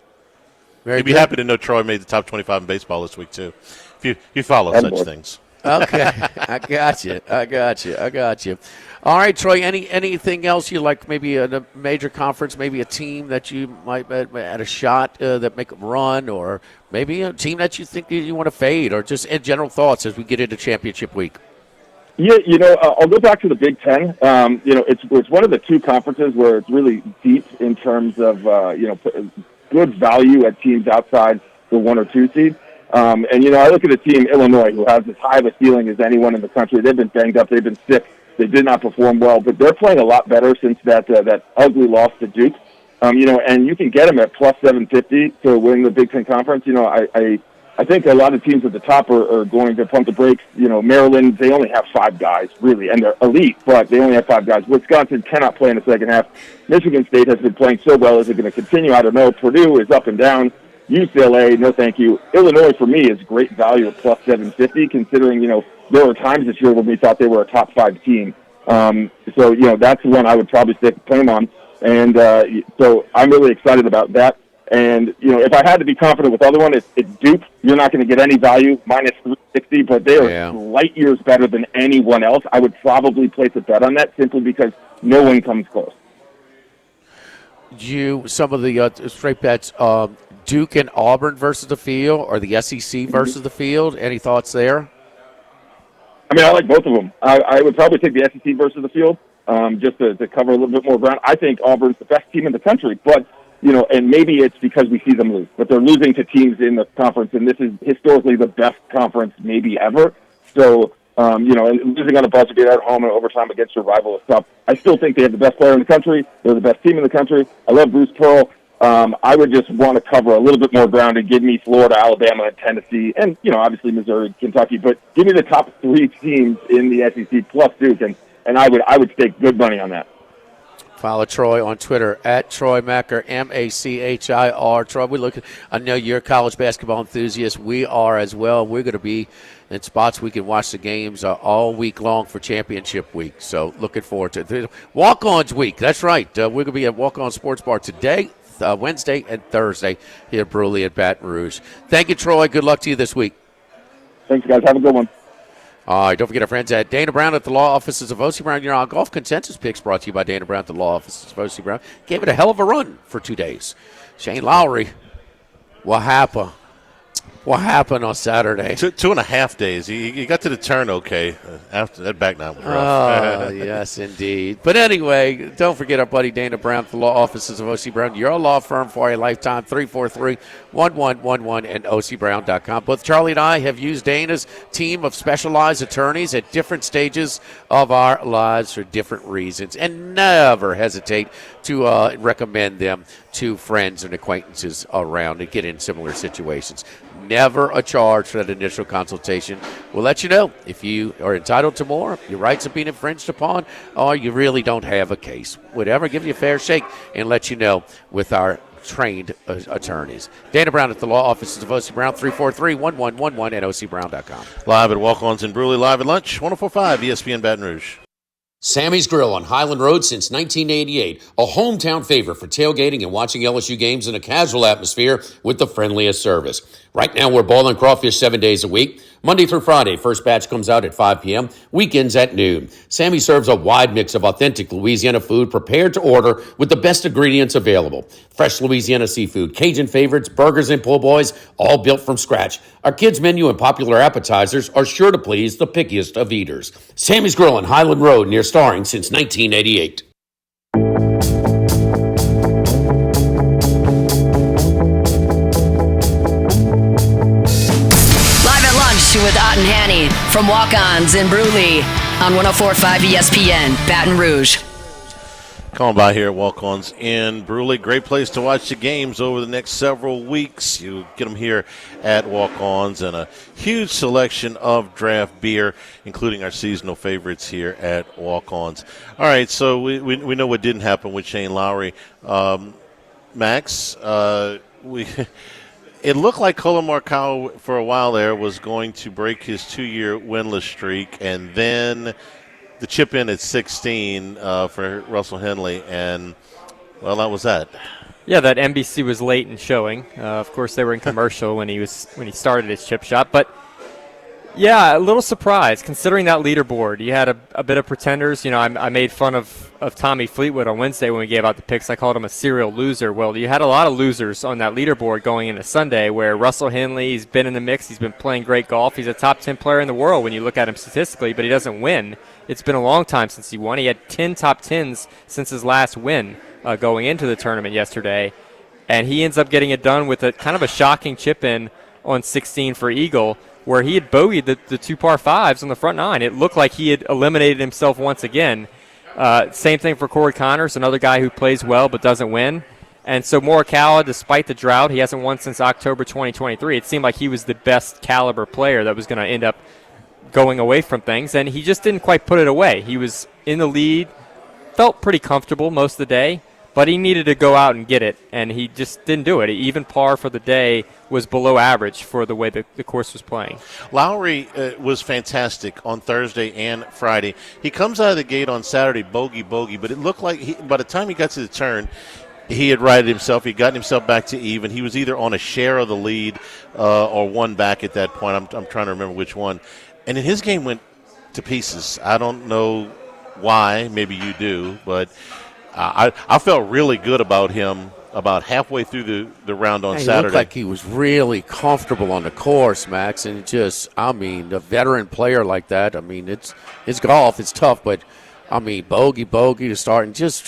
You'd be happy to know Troy made the top 25 in baseball this week, too, if you follow such things. Okay, I got you. All right, Troy, anything else you like, maybe a major conference, maybe a team that you might at a shot that make a run, or maybe a team that you think you want to fade, or just in general thoughts as we get into championship week? Yeah, I'll go back to the Big Ten. It's one of the 2 conferences where it's really deep in terms of, good value at teams outside the 1 or 2 seed. I look at a team, Illinois, who has as high of a ceiling as anyone in the country. They've been banged up. They've been sick. They did not perform well, but they're playing a lot better since that ugly loss to Duke. And you can get them at plus 750 to win the Big Ten Conference. I think a lot of teams at the top are going to pump the brakes. Maryland, they only have 5 guys, really, and they're elite, but they only have 5 guys. Wisconsin cannot play in the second half. Michigan State has been playing so well. Is it going to continue? I don't know. Purdue is up and down. UCLA, no thank you. Illinois, for me, is great value at plus 750, considering, there were times this year when we thought they were a top 5 team. So that's the one I would probably stick claim on. And so I'm really excited about that. And, if I had to be confident with the other one, it's Duke. You're not going to get any value, minus 360, but they are light years better than anyone else. I would probably place a bet on that simply because no one comes close. Some of the straight bets, Duke and Auburn versus the field, or the SEC versus the field. Any thoughts there? I mean, I like both of them. I would probably take the SEC versus the field just to cover a little bit more ground. I think Auburn's the best team in the country, but, and maybe it's because we see them lose. But they're losing to teams in the conference, and this is historically the best conference maybe ever. So, and losing on a buzzer beater at home and overtime against your rival is tough. I still think they have the best player in the country. They're the best team in the country. I love Bruce Pearl. I would just want to cover a little bit more ground and give me Florida, Alabama, and Tennessee, and obviously Missouri, Kentucky. But give me the top 3 teams in the SEC plus Duke, and I would stake good money on that. Follow Troy on Twitter at Troy Macker, Machir. Troy, I know you're a college basketball enthusiast. We are as well. We're going to be in spots we can watch the games all week long for championship week. So looking forward to it. Walk-Ons week. That's right. We're going to be at Walk-On Sports Bar today, Wednesday, and Thursday here at Bruley at Baton Rouge. Thank you, Troy. Good luck to you this week. Thanks, guys. Have a good one. All right, don't forget our friends at Dana Brown at the law offices of O.C. Brown. Your golf consensus picks brought to you by Dana Brown at the law offices of O.C. Brown. Gave it a hell of a run for 2 days. Shane Lowry, what happened? What happened on Saturday? 2.5 days. He got to the turn okay. After that back nine was rough. Oh, yes, indeed. But anyway, don't forget our buddy Dana Brown at the law offices of O.C. Brown. Your law firm for a lifetime, 343-1111 and ocbrown.com. Both Charlie and I have used Dana's team of specialized attorneys at different stages of our lives for different reasons, and never hesitate to recommend them to friends and acquaintances around and get in similar situations. Never a charge for that initial consultation. We'll let you know if you are entitled to more, your rights have been infringed upon, or you really don't have a case. Whatever, give you a fair shake and let you know with our trained attorneys. Dana Brown at the law offices of O.C. Brown, 343-1111 at ocbrown.com. Live at Walk-Ons in Bruley, live at lunch, 104.5 ESPN Baton Rouge. Sammy's Grill on Highland Road since 1988, a hometown favorite for tailgating and watching LSU games in a casual atmosphere with the friendliest service. Right now, we're boiling crawfish 7 days a week, Monday through Friday. First batch comes out at 5 p.m., weekends at noon. Sammy serves a wide mix of authentic Louisiana food prepared to order with the best ingredients available. Fresh Louisiana seafood, Cajun favorites, burgers, and po' boys, all built from scratch. Our kids' menu and popular appetizers are sure to please the pickiest of eaters. Sammy's Grill on Highland Road, near Starring since 1988. With Ott and Hanny from Walk-Ons in Bruley on 104.5 ESPN, Baton Rouge. Come on by here at Walk-Ons in Bruley. Great place to watch the games over the next several weeks. You get them here at Walk-Ons, and a huge selection of draft beer, including our seasonal favorites here at Walk-Ons. All right, so we know what didn't happen with Shane Lowry. Max, it looked like Colin Markow for a while there was going to break his 2-year winless streak, and then the chip in at 16 for Russell Henley, and, well, that was that. Yeah, that NBC was late in showing. Of course, they were in commercial when he started his chip shot, but yeah, a little surprised considering that leaderboard. You had a bit of pretenders. You know, I made fun of Tommy Fleetwood on Wednesday when we gave out the picks. I called him a serial loser. Well, you had a lot of losers on that leaderboard going into Sunday, where Russell Henley, he's been in the mix. He's been playing great golf. He's a top 10 player in the world when you look at him statistically, but he doesn't win. It's been a long time since he won. He had 10 top 10s since his last win going into the tournament yesterday, and he ends up getting it done with a kind of a shocking chip in on 16 for Eagle, where he had bogeyed the 2 par 5s on the front 9. It looked like he had eliminated himself once again. Same thing for Corey Connors, another guy who plays well but doesn't win. And so Morikawa, despite the drought, he hasn't won since October 2023. It seemed like he was the best caliber player that was going to end up going away from things, and he just didn't quite put it away. He was in the lead, felt pretty comfortable most of the day, but he needed to go out and get it, and he just didn't do it. Even par for the day was below average for the way the course was playing. Lowry was fantastic on Thursday and Friday. He comes out of the gate on Saturday, bogey, but it looked like by the time he got to the turn, he had righted himself. He got himself back to even. He was either on a share of the lead or one back at that point. I'm trying to remember which one. And then his game went to pieces. I don't know why. Maybe you do, but I felt really good about him about halfway through the round on Saturday. He looked like he was really comfortable on the course, Max, and a veteran player like that, it's golf, it's tough, but, bogey to start, and just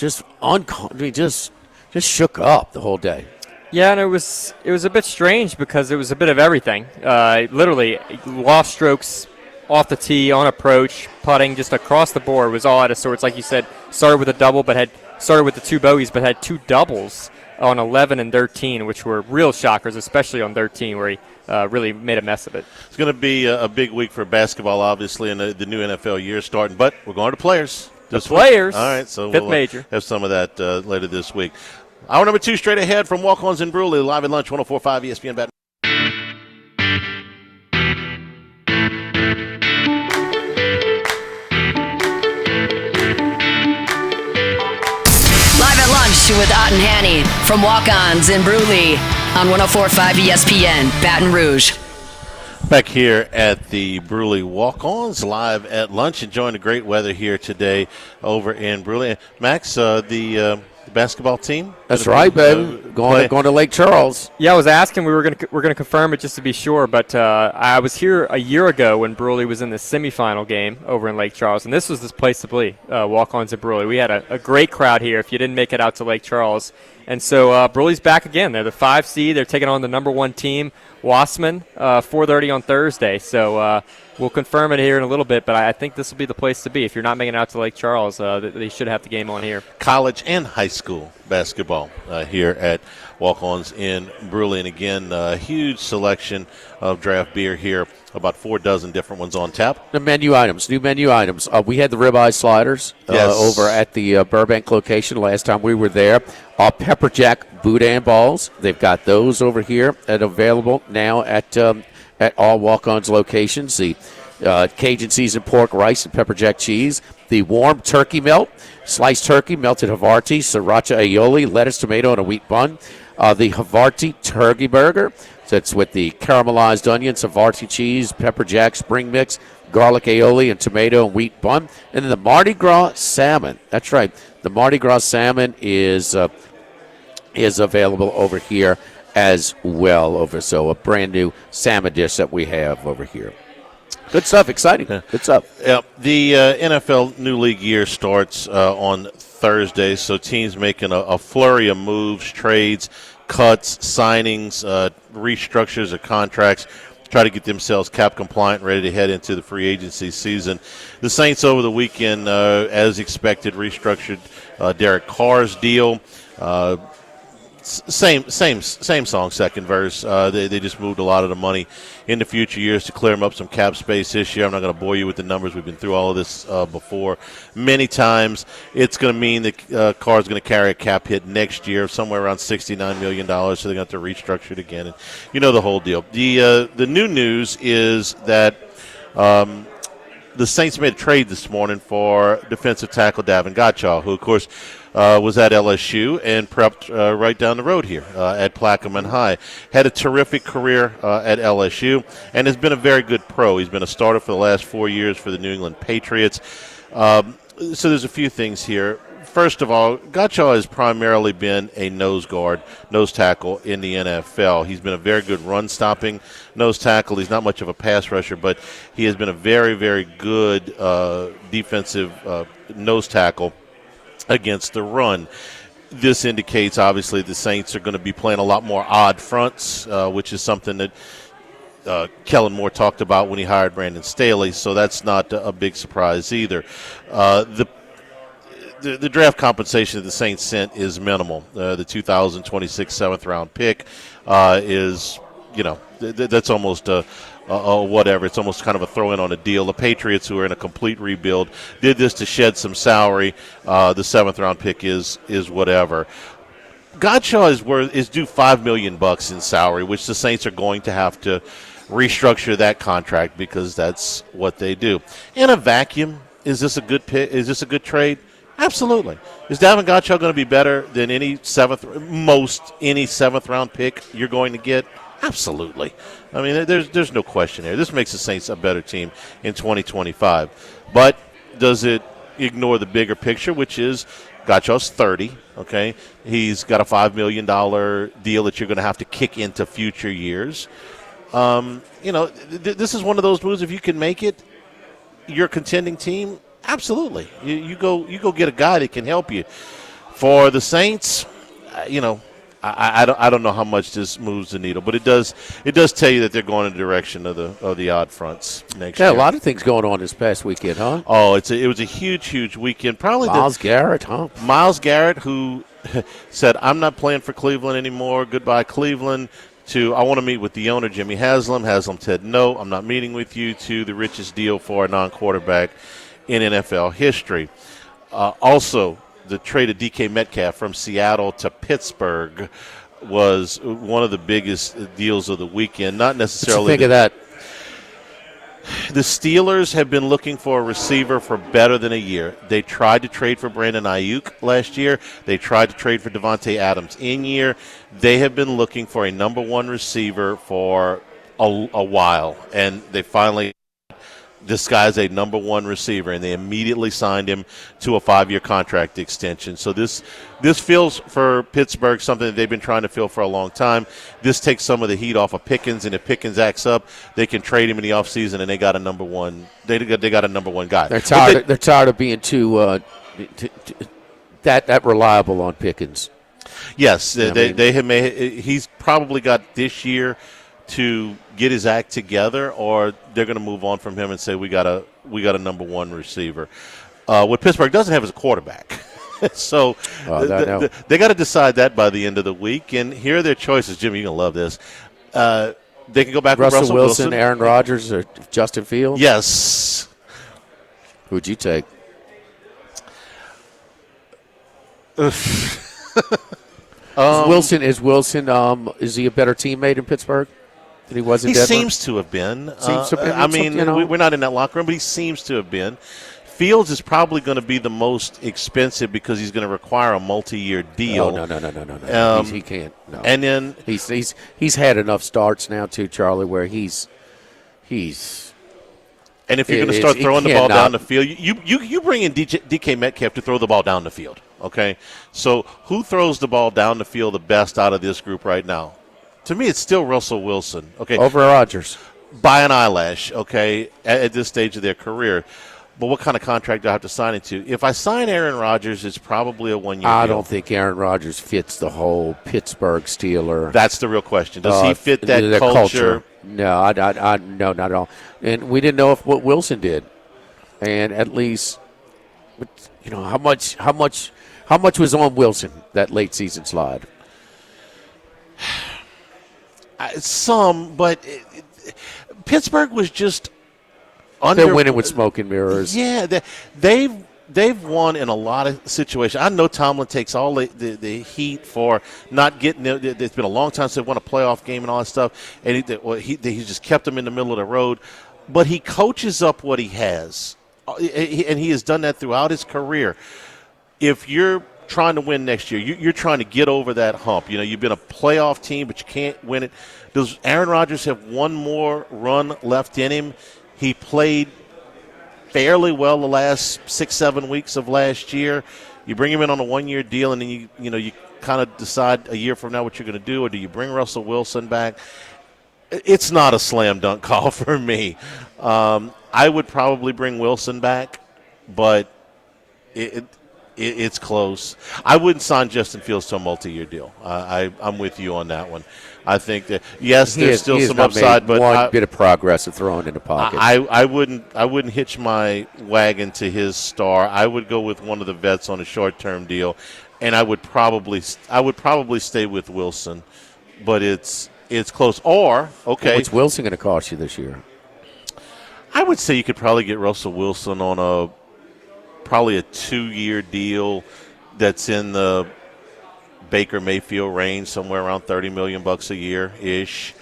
shook up the whole day. Yeah, and it was a bit strange because it was a bit of everything. Literally, lost strokes off the tee, on approach, putting, just across the board was all out of sorts. Like you said, started with a double but had started with the 2 bogeys, but had 2 doubles on 11 and 13, which were real shockers, especially on 13, where he really made a mess of it. It's going to be a big week for basketball, obviously, and the new NFL year starting. But we're going to players. The players. All right, so Fifth we'll major. have some of that later this week. Hour number 2 straight ahead from Walk-Ons in Bruley, live at lunch, 104.5 ESPN Baton. Live at lunch with Ott and Hanny from Walk-Ons in Bruley on 104.5 ESPN Baton Rouge. Back here at the Bruley Walk-Ons, live at lunch, enjoying the great weather here today over in Bruley. Max, the basketball team? That's right, baby. Going to Lake Charles. Yeah, I was asking. We're gonna confirm it just to be sure. But I was here a year ago when Bruley was in the semifinal game over in Lake Charles, and this was this place to be. Walk-Ons at Bruley. We had a great crowd here. If you didn't make it out to Lake Charles, and so Bruley's back again. They're the 5 seed. They're taking on the number 1 team, Wassman, 4:30 on Thursday. So we'll confirm it here in a little bit. But I think this will be the place to be. If you're not making it out to Lake Charles, they should have the game on here. College and high school basketball here at Walk-Ons in Bruley. And again, a huge selection of draft beer here, about 4 dozen different ones on tap. The menu items, new menu items. We had the ribeye sliders over at the Burbank location last time we were there. Pepper Jack boudin balls. They've got those over here and available now at all Walk-Ons locations. The Cajun seasoned pork, rice, and pepper jack cheese. The warm turkey melt, sliced turkey, melted Havarti, sriracha aioli, lettuce, tomato, and a wheat bun. The Havarti turkey burger. That's with the caramelized onions, Havarti cheese, pepper jack, spring mix, garlic aioli, and tomato and wheat bun. And then the Mardi Gras salmon. That's right. The Mardi Gras salmon is available over here as well. So a brand new salmon dish that we have over here. Good stuff. Exciting. Good stuff. Yep. The NFL new league year starts on Thursday, so teams making a flurry of moves, trades, cuts, signings, restructures of contracts, try to get themselves cap compliant, ready to head into the free agency season. The Saints over the weekend, as expected, restructured Derek Carr's deal. Same song, second verse. They just moved a lot of the money into future years to clear them up some cap space this year. I'm not going to bore you with the numbers. We've been through all of this before many times. It's going to mean that Carr's going to carry a cap hit next year, somewhere around $69 million, so they're going to have to restructure it again. And you know the whole deal. The new news is that the Saints made a trade this morning for defensive tackle Davin Godchaux, who, of course, was at LSU and prepped right down the road here at Plaquemine High. Had a terrific career at LSU and has been a very good pro. He's been a starter for the last 4 years for the New England Patriots. So there's a few things here. First of all, Godchaux has primarily been a nose tackle in the NFL. He's been a very good run-stopping nose tackle. He's not much of a pass rusher, but he has been a very, very good defensive nose tackle against the run. This indicates, obviously, the Saints are going to be playing a lot more odd fronts, which is something that Kellen Moore talked about when he hired Brandon Staley, so that's not a big surprise either. The draft compensation that the Saints sent is minimal. The 2026 seventh-round pick is, that's almost whatever. It's almost kind of a throw-in on a deal. The Patriots, who are in a complete rebuild, did this to shed some salary. The seventh-round pick is whatever. Godchaux is due $5 million in salary, which the Saints are going to have to restructure that contract because that's what they do. In a vacuum, is this a good pick? Is this a good trade? Absolutely. Is Davin Godchaux going to be better than any seventh round pick you're going to get? Absolutely. I mean, there's no question here. This makes the Saints a better team in 2025. But does it ignore the bigger picture, which is Godchaux's 30, okay? He's got a $5 million deal that you're going to have to kick into future years. This is one of those moves, if you can make it, your contending team, absolutely. You go get a guy that can help you. For the Saints, I don't know how much this moves the needle, but it does tell you that they're going in the direction of the odd fronts next year. Yeah, a lot of things going on this past weekend, huh? Oh, it was a huge weekend. Probably Myles Garrett, huh? Myles Garrett, who said, "I'm not playing for Cleveland anymore. Goodbye, Cleveland." To, "I want to meet with the owner, Jimmy Haslam." Haslam said, "No, I'm not meeting with you." To the richest deal for a non-quarterback in NFL history. Also, the trade of DK Metcalf from Seattle to Pittsburgh was one of the biggest deals of the weekend. Not necessarily. What you think of that? The Steelers have been looking for a receiver for better than a year. They tried to trade for Brandon Ayuk last year. They tried to trade for Devontae Adams in year. They have been looking for a number one receiver for a while, and they finally this guy's a number one receiver, and they immediately signed him to a 5-year contract extension. So this feels for Pittsburgh something that they've been trying to fill for a long time. This takes some of the heat off of Pickens, and if Pickens acts up, they can trade him in the offseason, and they got a number one. They got a number one guy. They're tired of being too that reliable on Pickens. Yes, he's probably got this year to get his act together, or they're going to move on from him and say we got a number one receiver. What Pittsburgh doesn't have is a quarterback. So they got to decide that by the end of the week. And here are their choices. Jimmy, you're going to love this. They can go back with Russell Wilson, Aaron Rodgers, or Justin Fields. Yes. Who'd you take? Is Wilson? Is he a better teammate in Pittsburgh than he was in Denver? He seems to have been. We're not in that locker room, but he seems to have been. Fields is probably going to be the most expensive because he's going to require a multi-year deal. No. He can't. No. And then he's had enough starts now too, Charlie, where he's. And if you're going to start throwing the ball down the field, you bring in DK Metcalf to throw the ball down the field. Okay, so who throws the ball down the field the best out of this group right now? To me, it's still Russell Wilson. Okay, over Rodgers by an eyelash. Okay, at this stage of their career. But what kind of contract do I have to sign into? If I sign Aaron Rodgers, it's probably a 1-year deal. I don't think Aaron Rodgers fits the whole Pittsburgh Steeler. That's the real question. Does he fit that culture? No, no, not at all. And we didn't know what Wilson did. And at least, how much was on Wilson that late season slide? Some, but Pittsburgh was just. They're winning with smoke and mirrors. Yeah, they've won in a lot of situations. I know Tomlin takes all the heat for not getting – it's been a long time since they won a playoff game and all that stuff, and he just kept them in the middle of the road. But he coaches up what he has, and he has done that throughout his career. If you're trying to win next year, you're trying to get over that hump. You've been a playoff team, but you can't win it. Does Aaron Rodgers have one more run left in him? He played fairly well the last 6-7 weeks of last year. You bring him in on a 1-year deal, and then you kind of decide a year from now what you're going to do, or do you bring Russell Wilson back? It's not a slam dunk call for me. I would probably bring Wilson back, but it's close. I wouldn't sign Justin Fields to a multi-year deal. I'm with you on that one. I think that there's still some upside, but one bit of progress of throwing in the pocket. I wouldn't hitch my wagon to his star. I would go with one of the vets on a short-term deal, and I would probably stay with Wilson, but it's close. Or what's Wilson going to cost you this year? I would say you could probably get Russell Wilson on probably a 2-year deal that's in the Baker Mayfield range, somewhere around $30 million a year ish,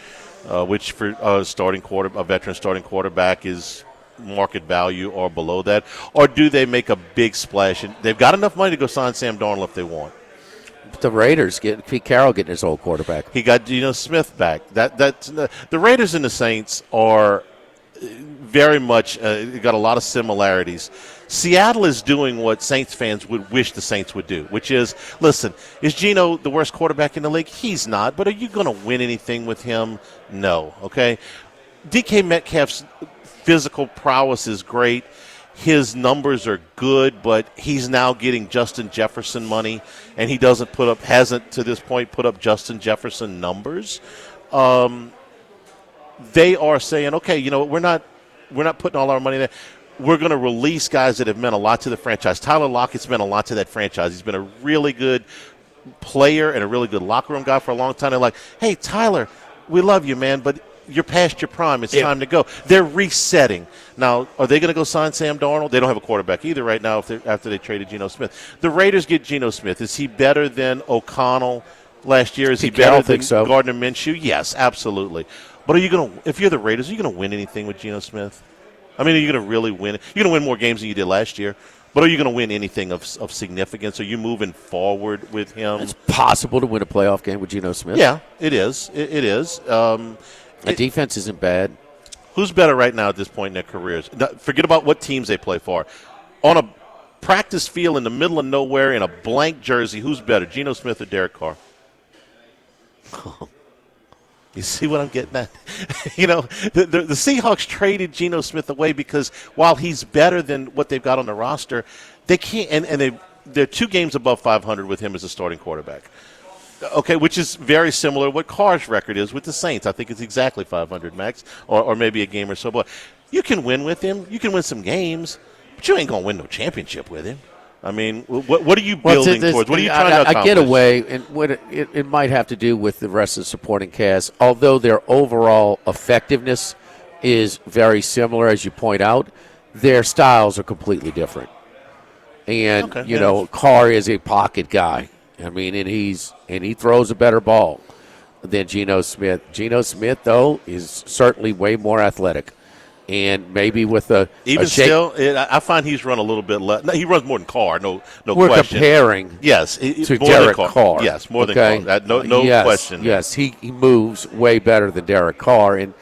which for a veteran starting quarterback is market value or below that. Or do they make a big splash? And they've got enough money to go sign Sam Darnold if they want. The Raiders get Pete Carroll getting his old quarterback. He got Geno Smith back. The Raiders and the Saints are very much got a lot of similarities. Seattle is doing what Saints fans would wish the Saints would do, which is, listen, is Geno the worst quarterback in the league? He's not, but are you going to win anything with him? No, okay? DK Metcalf's physical prowess is great. his numbers are good, but he's now getting Justin Jefferson money, and he hasn't to this point put up Justin Jefferson numbers. They are saying, okay, we're not putting all our money there. We're going to release guys that have meant a lot to the franchise. Tyler Lockett's meant a lot to that franchise. He's been a really good player and a really good locker room guy for a long time. They're like, hey, Tyler, we love you, man, but you're past your prime. It's time to go. They're resetting. Now, are they going to go sign Sam Darnold? They don't have a quarterback either right now after they traded Geno Smith. The Raiders get Geno Smith. Is he better than O'Connell last year? Is he better than Gardner Minshew? Yes, absolutely. But if you're the Raiders, are you going to win anything with Geno Smith? I mean, are you going to really win? You're going to win more games than you did last year. But are you going to win anything of significance? Are you moving forward with him? It's possible to win a playoff game with Geno Smith. Yeah, it is. It is. The defense isn't bad. Who's better right now at this point in their careers? Forget about what teams they play for. On a practice field in the middle of nowhere in a blank jersey, who's better, Geno Smith or Derek Carr? You see what I'm getting at? The Seahawks traded Geno Smith away because while he's better than what they've got on the roster, they can't. And they're 2 games above 500 with him as a starting quarterback. Okay, which is very similar to what Carr's record is with the Saints. I think it's exactly 500 max, or maybe a game or so. But you can win with him. You can win some games, but you ain't gonna win no championship with him. I mean, what are you building towards? What are you trying to accomplish? I get away, and what it might have to do with the rest of the supporting cast. Although their overall effectiveness is very similar, as you point out, their styles are completely different. And Carr is a pocket guy. I mean, and he throws a better ball than Geno Smith. Geno Smith, though, is certainly way more athletic. And maybe with still, I find he's run a little bit less. No, he runs more than Carr. No we're question. Comparing, yes, to Derek Carr. Yes, more than Carr. No yes, question. Yes, he moves way better than Derek Carr, and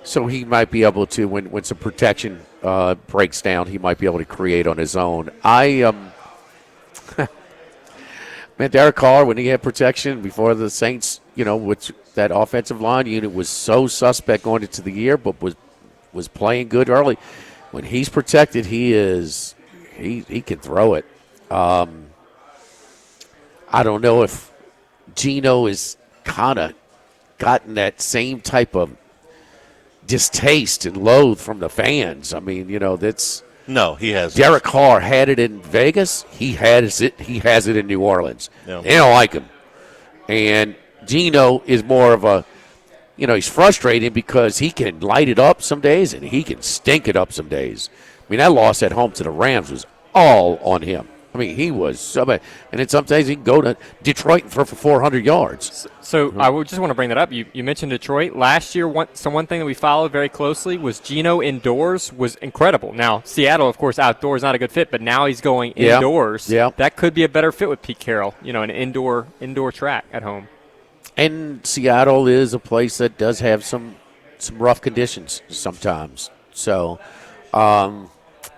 so he might be able to when some protection breaks down, he might be able to create on his own. Man, Derek Carr, when he had protection before the Saints, which that offensive line unit was so suspect going into the year, but was playing good early. When he's protected, he can throw it. I don't know if Geno is kind of gotten that same type of distaste and loathe from the fans. I mean, that's. No, he has. Derek Carr had it in Vegas. He has it in New Orleans. Yeah. They don't like him. And Geno is more of a, he's frustrated because he can light it up some days and he can stink it up some days. I mean, that loss at home to the Rams was all on him. I mean, he was so bad. And then some days he can go to Detroit and throw for 400 yards. So I would just want to bring that up. You mentioned Detroit. Last year, one thing that we followed very closely was Geno indoors was incredible. Now, Seattle, of course, outdoors, not a good fit, but now he's going indoors. Yeah. That could be a better fit with Pete Carroll, an indoor track at home. And Seattle is a place that does have some rough conditions sometimes. So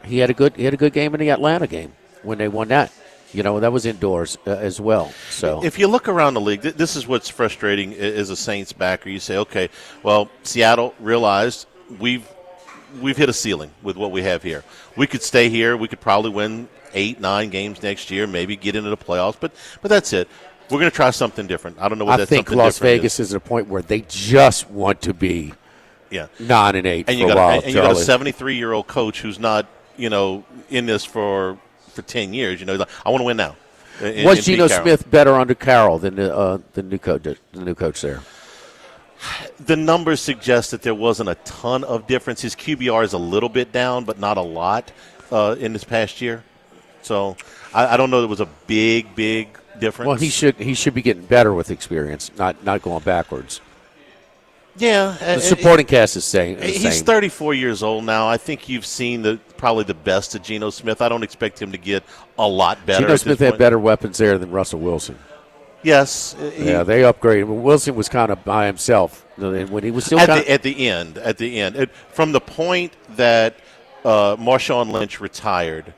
he had a good game in the Atlanta game when they won that. That was indoors as well. So if you look around the league, this is what's frustrating as a Saints backer. You say, okay, well, Seattle realized we've hit a ceiling with what we have here. We could stay here. We could probably win 8-9 games next year, maybe get into the playoffs, but that's it. We're going to try something different. I don't know what that something different is. I think Las Vegas is at a point where they just want to be 9-8 and for a while. And you got a 73-year-old coach who's not, in this for 10 years. I want to win now. Was Geno Smith better under Carroll than the new coach there? The numbers suggest that there wasn't a ton of difference. His QBR is a little bit down, but not a lot in this past year. So I don't know there was a big difference. Well, he should be getting better with experience, not going backwards. Yeah. The supporting cast is saying he's 34 years old now. I think you've seen probably the best of Geno Smith. I don't expect him to get a lot better. Geno Smith had better weapons there than Russell Wilson. Yes. They upgraded. Wilson was kind of by himself when he was still at the end. From the point that Marshawn Lynch retired,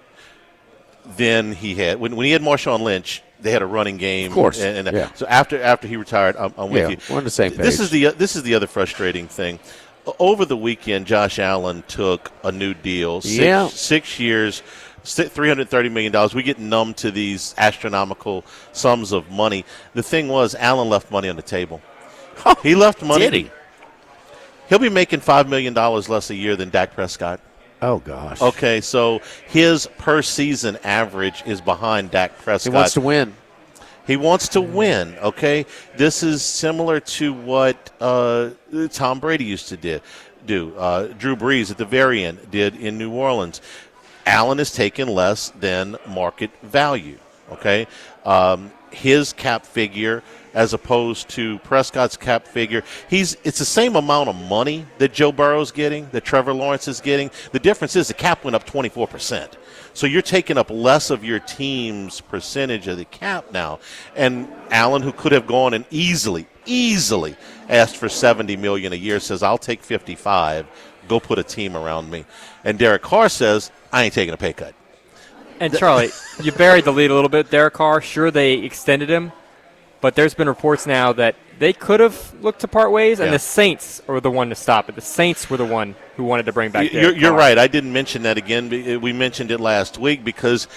then he had when he had Marshawn Lynch, they had a running game. Of course. So after he retired, I'm with you. We're on the same page. This is the other frustrating thing. over the weekend, Josh Allen took a new deal. 6 years, $330 million. We get numb to these astronomical sums of money. The thing was, Allen left money on the table. He left money. Did he? He'll be making $5 million less a year than Dak Prescott. Oh, gosh. Okay, so his per season average is behind Dak Prescott. He wants to win. He wants to win, okay? This is similar to what Tom Brady used to do. Drew Brees at the very end did in New Orleans. Allen is taking less than market value, okay? His cap figure as opposed to Prescott's cap figure, it's the same amount of money that Joe Burrow's getting, that Trevor Lawrence is getting. The difference is the cap went up 24%. So you're taking up less of your team's percentage of the cap now. And Allen, who could have gone and easily asked for $70 million a year, says, I'll take 55, go put a team around me. And Derek Carr says, I ain't taking a pay cut. And Charlie, you buried the lead a little bit. Derek Carr, sure, they extended him, but there's been reports now that they could have looked to part ways, and the Saints were the one to stop it. The Saints were the one who wanted to bring back Derek Carr. You're right. I didn't mention that again. We mentioned it last week because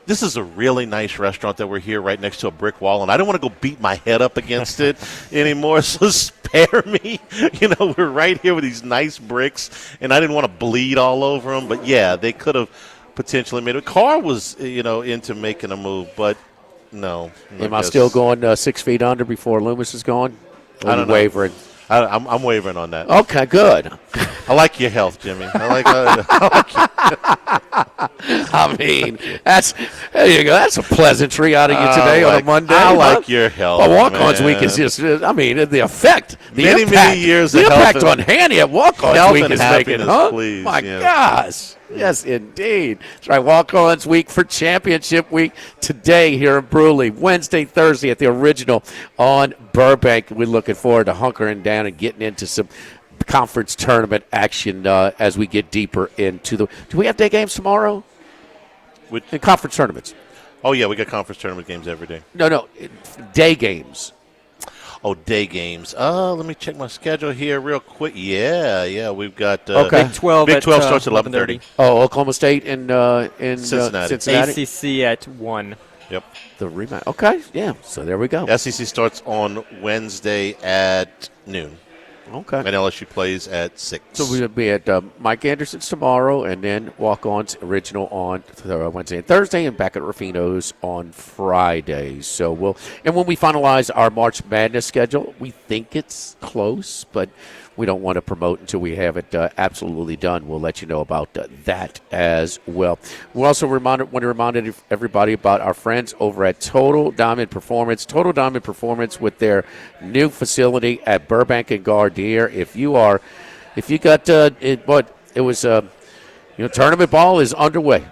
this is a really nice restaurant that we're here right next to a brick wall, and I don't want to go beat my head up against it anymore, so spare me. We're right here with these nice bricks, and I didn't want to bleed all over them. But, yeah, they could have potentially made it. Carr was, into making a move, but no. Am I still going 6 feet under before Loomis is gone? I don't know. Wavering. I'm wavering on that. Okay, good. I like your health, Jimmy. I like I mean, there you go. That's a pleasantry out of you today on a Monday. I like your health. Well, walk-ons week is just, the effect, many years the of impact on Hanny at walk-ons week is making, huh? Please, my gosh. Yes, indeed. That's right. Walk-ons week for championship week today here in Bruley. Wednesday, Thursday at the original on Burbank. We're looking forward to hunkering down and getting into some conference tournament action as we get deeper into the. Do we have day games tomorrow? In conference tournaments. Oh, yeah, we got conference tournament games every day. No, day games. Oh, day games. Let me check my schedule here real quick. Yeah, we've got Big 12. Big 12 starts at 11:30. Oh, Oklahoma State in Cincinnati. ACC at 1. Yep. The rematch. Okay, yeah. So there we go. SEC starts on Wednesday at noon. Okay. And LSU plays at 6. So we'll be at Mike Anderson's tomorrow, and then walk-ons original on Wednesday and Thursday, and back at Rufino's on Friday. So when we finalize our March Madness schedule, we think it's close, but we don't want to promote until we have it absolutely done. We'll let you know about that as well. We also want to remind everybody about our friends over at Total Diamond Performance. Total Diamond Performance with their new facility at Burbank and Gardere. Tournament ball is underway.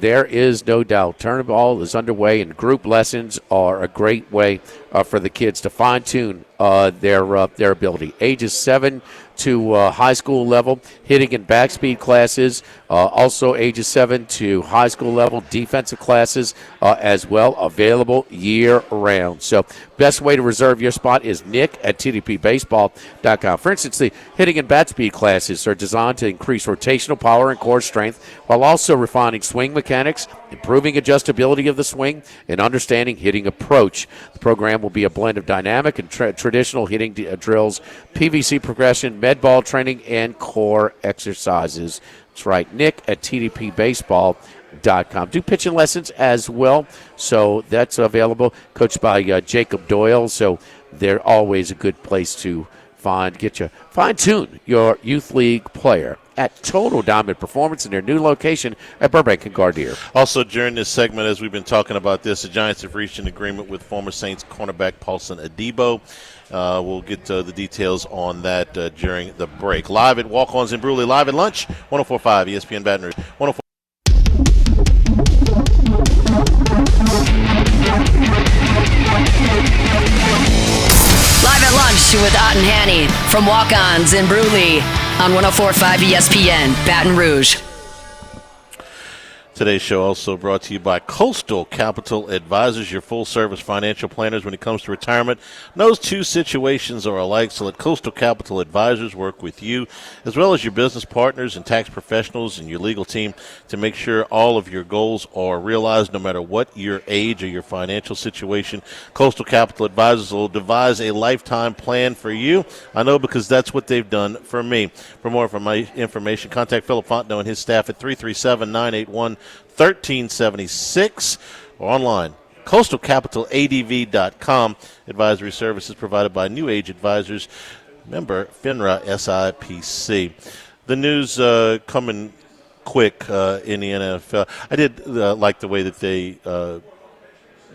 There is no doubt. Tournament ball is underway, and group lessons are a great way for the kids to fine-tune their ability. Ages 7 to high school level, hitting and back speed classes, also ages 7 to high school level defensive classes as well, available year-round. So best way to reserve your spot is Nick at TDPBaseball.com. For instance, the hitting and bat speed classes are designed to increase rotational power and core strength while also refining swing mechanics, improving adjustability of the swing, and understanding hitting approach. The program will be a blend of dynamic and traditional hitting drills, PVC progression, med ball training, and core exercises. That's right, Nick at TDPBaseball.com. Do pitching lessons as well, so that's available. Coached by Jacob Doyle, so they're always a good place to fine-tune your youth league player at Total Diamond Performance in their new location at Burbank and Gardere. Also, during this segment, as we've been talking about this, the Giants have reached an agreement with former Saints cornerback Paulson Adebo. We'll get the details on that during the break. Live at Walk-Ons in Bruley, live at lunch, 104.5 ESPN Baton Rouge. 104. Live at lunch with Ott and Hanny from Walk-Ons in Bruley on 104.5 ESPN Baton Rouge. Today's show also brought to you by Coastal Capital Advisors, your full-service financial planners when it comes to retirement. No two situations are alike, so let Coastal Capital Advisors work with you, as well as your business partners and tax professionals and your legal team to make sure all of your goals are realized no matter what your age or your financial situation. Coastal Capital Advisors will devise a lifetime plan for you. I know because that's what they've done for me. For more information, contact Philip Fontenot and his staff at 337-981-1376 or online, coastalcapitaladv.com. Advisory services provided by New Age Advisors, member FINRA SIPC. The news coming quick in the NFL. I did like the way that they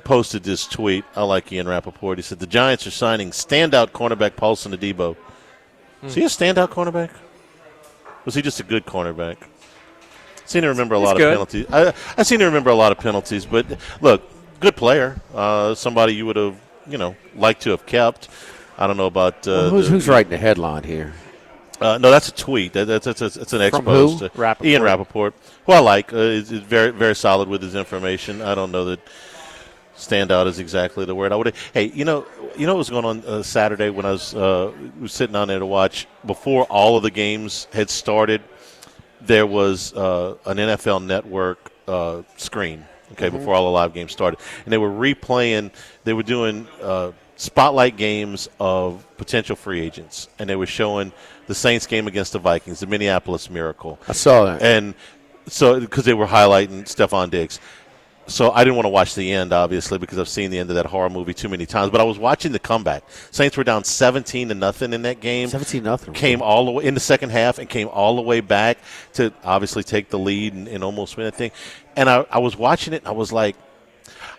posted this tweet. I like Ian Rappaport. He said the Giants are signing standout cornerback Paulson Adebo. Is he a standout cornerback? Was he just a good cornerback? I seem to remember a lot of penalties. I seem to remember a lot of penalties, but look, good player. Somebody you would have, liked to have kept. I don't know about who's writing the headline here. No, that's a tweet. That's an ex post. Ian Rappaport, who I like, is very, very solid with his information. I don't know that standout is exactly the word I would. Hey, you know what was going on Saturday when I was sitting down there to watch before all of the games had started. There was an NFL Network screen, before all the live games started, and they were replaying. They were doing spotlight games of potential free agents, and they were showing the Saints game against the Vikings, the Minneapolis Miracle. I saw that, and so because they were highlighting Stephon Diggs. So I didn't want to watch the end, obviously, because I've seen the end of that horror movie too many times. But I was watching the comeback. Saints were down 17-0 in that game. 17-0. Came all the way in the second half and came all the way back to obviously take the lead and almost win that thing. And I was watching it, and I was like,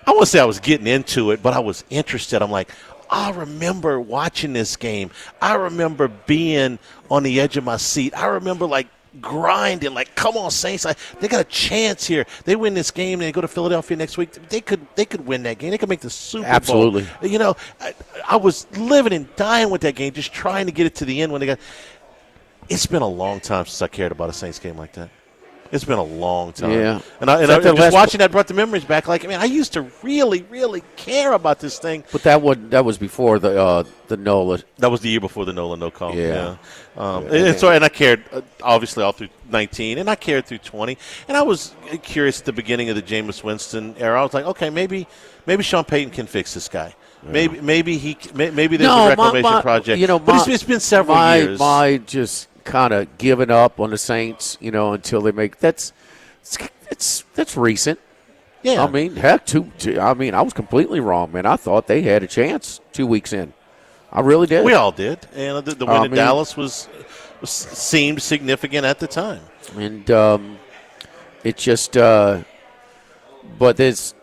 I won't say I was getting into it, but I was interested. I'm like, I remember watching this game. I remember being on the edge of my seat. I remember, grinding, come on, Saints! They got a chance here. They win this game, and they go to Philadelphia next week. They could win that game. They could make the Super Bowl. Absolutely. I was living and dying with that game, just trying to get it to the end when they got. It's been a long time since I cared about a Saints game like that. It's been a long time. Yeah. And I just watching that brought the memories back. I used to really, really care about this thing. But that was before the Nola. That was the year before the Nola no call. Yeah. And I cared obviously all through 19, and I cared through 20. And I was curious at the beginning of the Jameis Winston era. I was like, okay, maybe Sean Payton can fix this guy. Yeah. Maybe there's a reclamation project. But it's been several years. My just kind of giving up on the Saints, until they make that's recent. Yeah, I mean, heck, I was completely wrong, man. I thought they had a chance 2 weeks in. I really did. We all did, and the win in Dallas seemed significant at the time. And it just, but there's,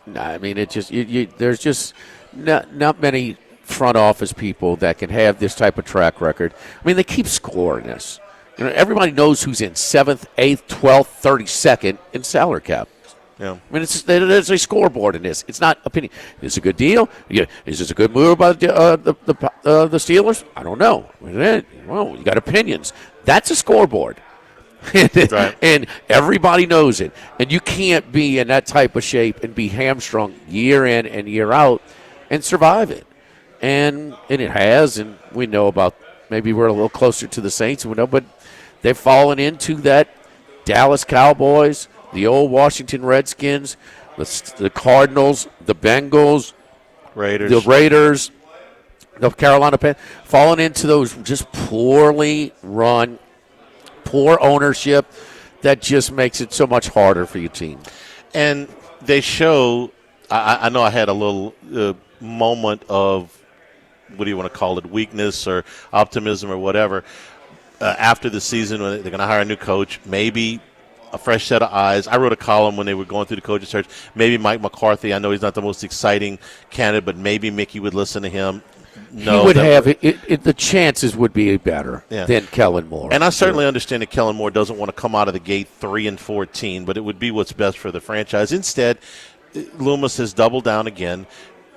it just there's just not many front office people that can have this type of track record. They keep scoring this. Everybody knows who's in 7th, 8th, 12th, 32nd in salary cap. Yeah. There's a scoreboard in this. It's not opinion. Is this a good deal? Yeah. Is this a good move by the Steelers? I don't know. Well, you got opinions. That's a scoreboard. Right. And everybody knows it. And you can't be in that type of shape and be hamstrung year in and year out and survive it. And it has, and we know about, maybe we're a little closer to the Saints, but they've fallen into that Dallas Cowboys, the old Washington Redskins, the Cardinals, the Bengals, the Raiders, the Carolina Panthers, fallen into those just poorly run, poor ownership that just makes it so much harder for your team. And they show, I know I had a little moment of, what do you want to call it, weakness or optimism or whatever, after the season when they're going to hire a new coach, maybe a fresh set of eyes. I wrote a column when they were going through the coaching search. Maybe Mike McCarthy. I know he's not the most exciting candidate, but maybe Mickey would listen to him. No, he would have it. The chances would be better than Kellen Moore. And I certainly understand that Kellen Moore doesn't want to come out of the gate 3-14, but it would be what's best for the franchise. Instead, Loomis has doubled down again.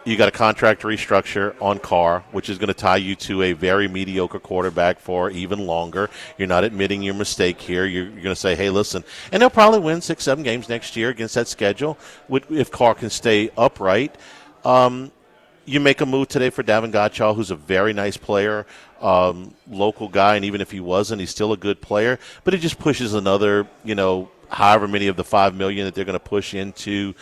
You got a contract restructure on Carr, which is going to tie you to a very mediocre quarterback for even longer. You're not admitting your mistake here. You're going to say, hey, listen. And they'll probably win 6-7 games next year against that schedule if Carr can stay upright. You make a move today for Davin Godchall, who's a very nice player, local guy, and even if he wasn't, he's still a good player. But it just pushes another, however many of the $5 million that they're going to push into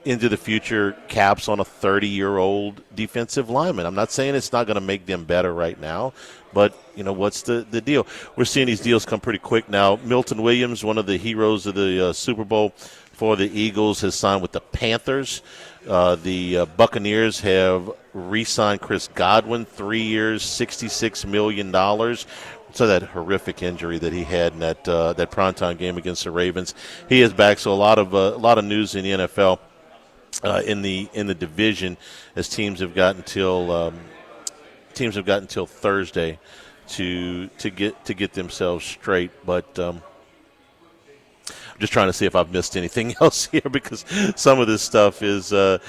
the future caps on a 30-year-old defensive lineman. I'm not saying it's not going to make them better right now, but, what's the deal? We're seeing these deals come pretty quick now. Milton Williams, one of the heroes of the Super Bowl for the Eagles, has signed with the Panthers. The Buccaneers have re-signed Chris Godwin, 3 years, $66 million. So that horrific injury that he had in that primetime game against the Ravens, he is back. So a lot of news in the NFL. In the division, as teams have got until Thursday to get themselves straight. But I'm just trying to see if I've missed anything else here, because some of this stuff is the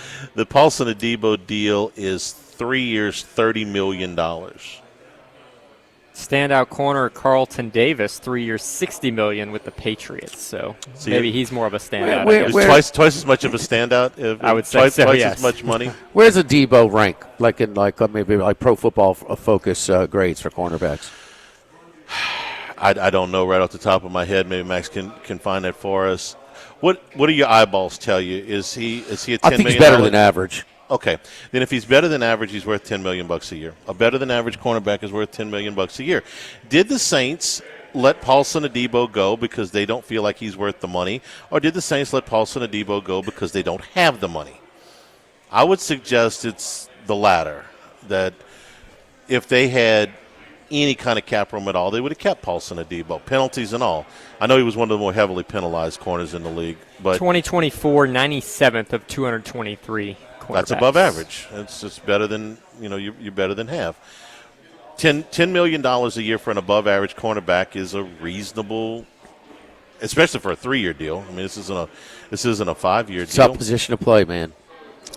Paulson Adebo deal is 3 years, $30 million. Standout corner Carlton Davis, 3 years, $60 million with the Patriots. So maybe he's more of a standout. Twice as much of a standout. I would say so, twice yes. as much money. Where's a Debo rank? Maybe Pro Football Focus grades for cornerbacks. I don't know right off the top of my head. Maybe Max can find that for us. What do your eyeballs tell you? Is he a $10 million? I think he's better than average. Okay, then if he's better than average, he's worth $10 million a year. A better than average cornerback is worth $10 million a year. Did the Saints let Paulson Adebo go because they don't feel like he's worth the money, or did the Saints let Paulson Adebo go because they don't have the money? I would suggest it's the latter. That if they had any kind of cap room at all, they would have kept Paulson Adebo, penalties and all. I know he was one of the more heavily penalized corners in the league, but 2024, 97th of 223. That's above average. It's better than, you're better than half. $10 million a year for an above average cornerback is a reasonable, especially for a 3-year deal. I mean, this isn't a 5-year deal. Tough position to play, man.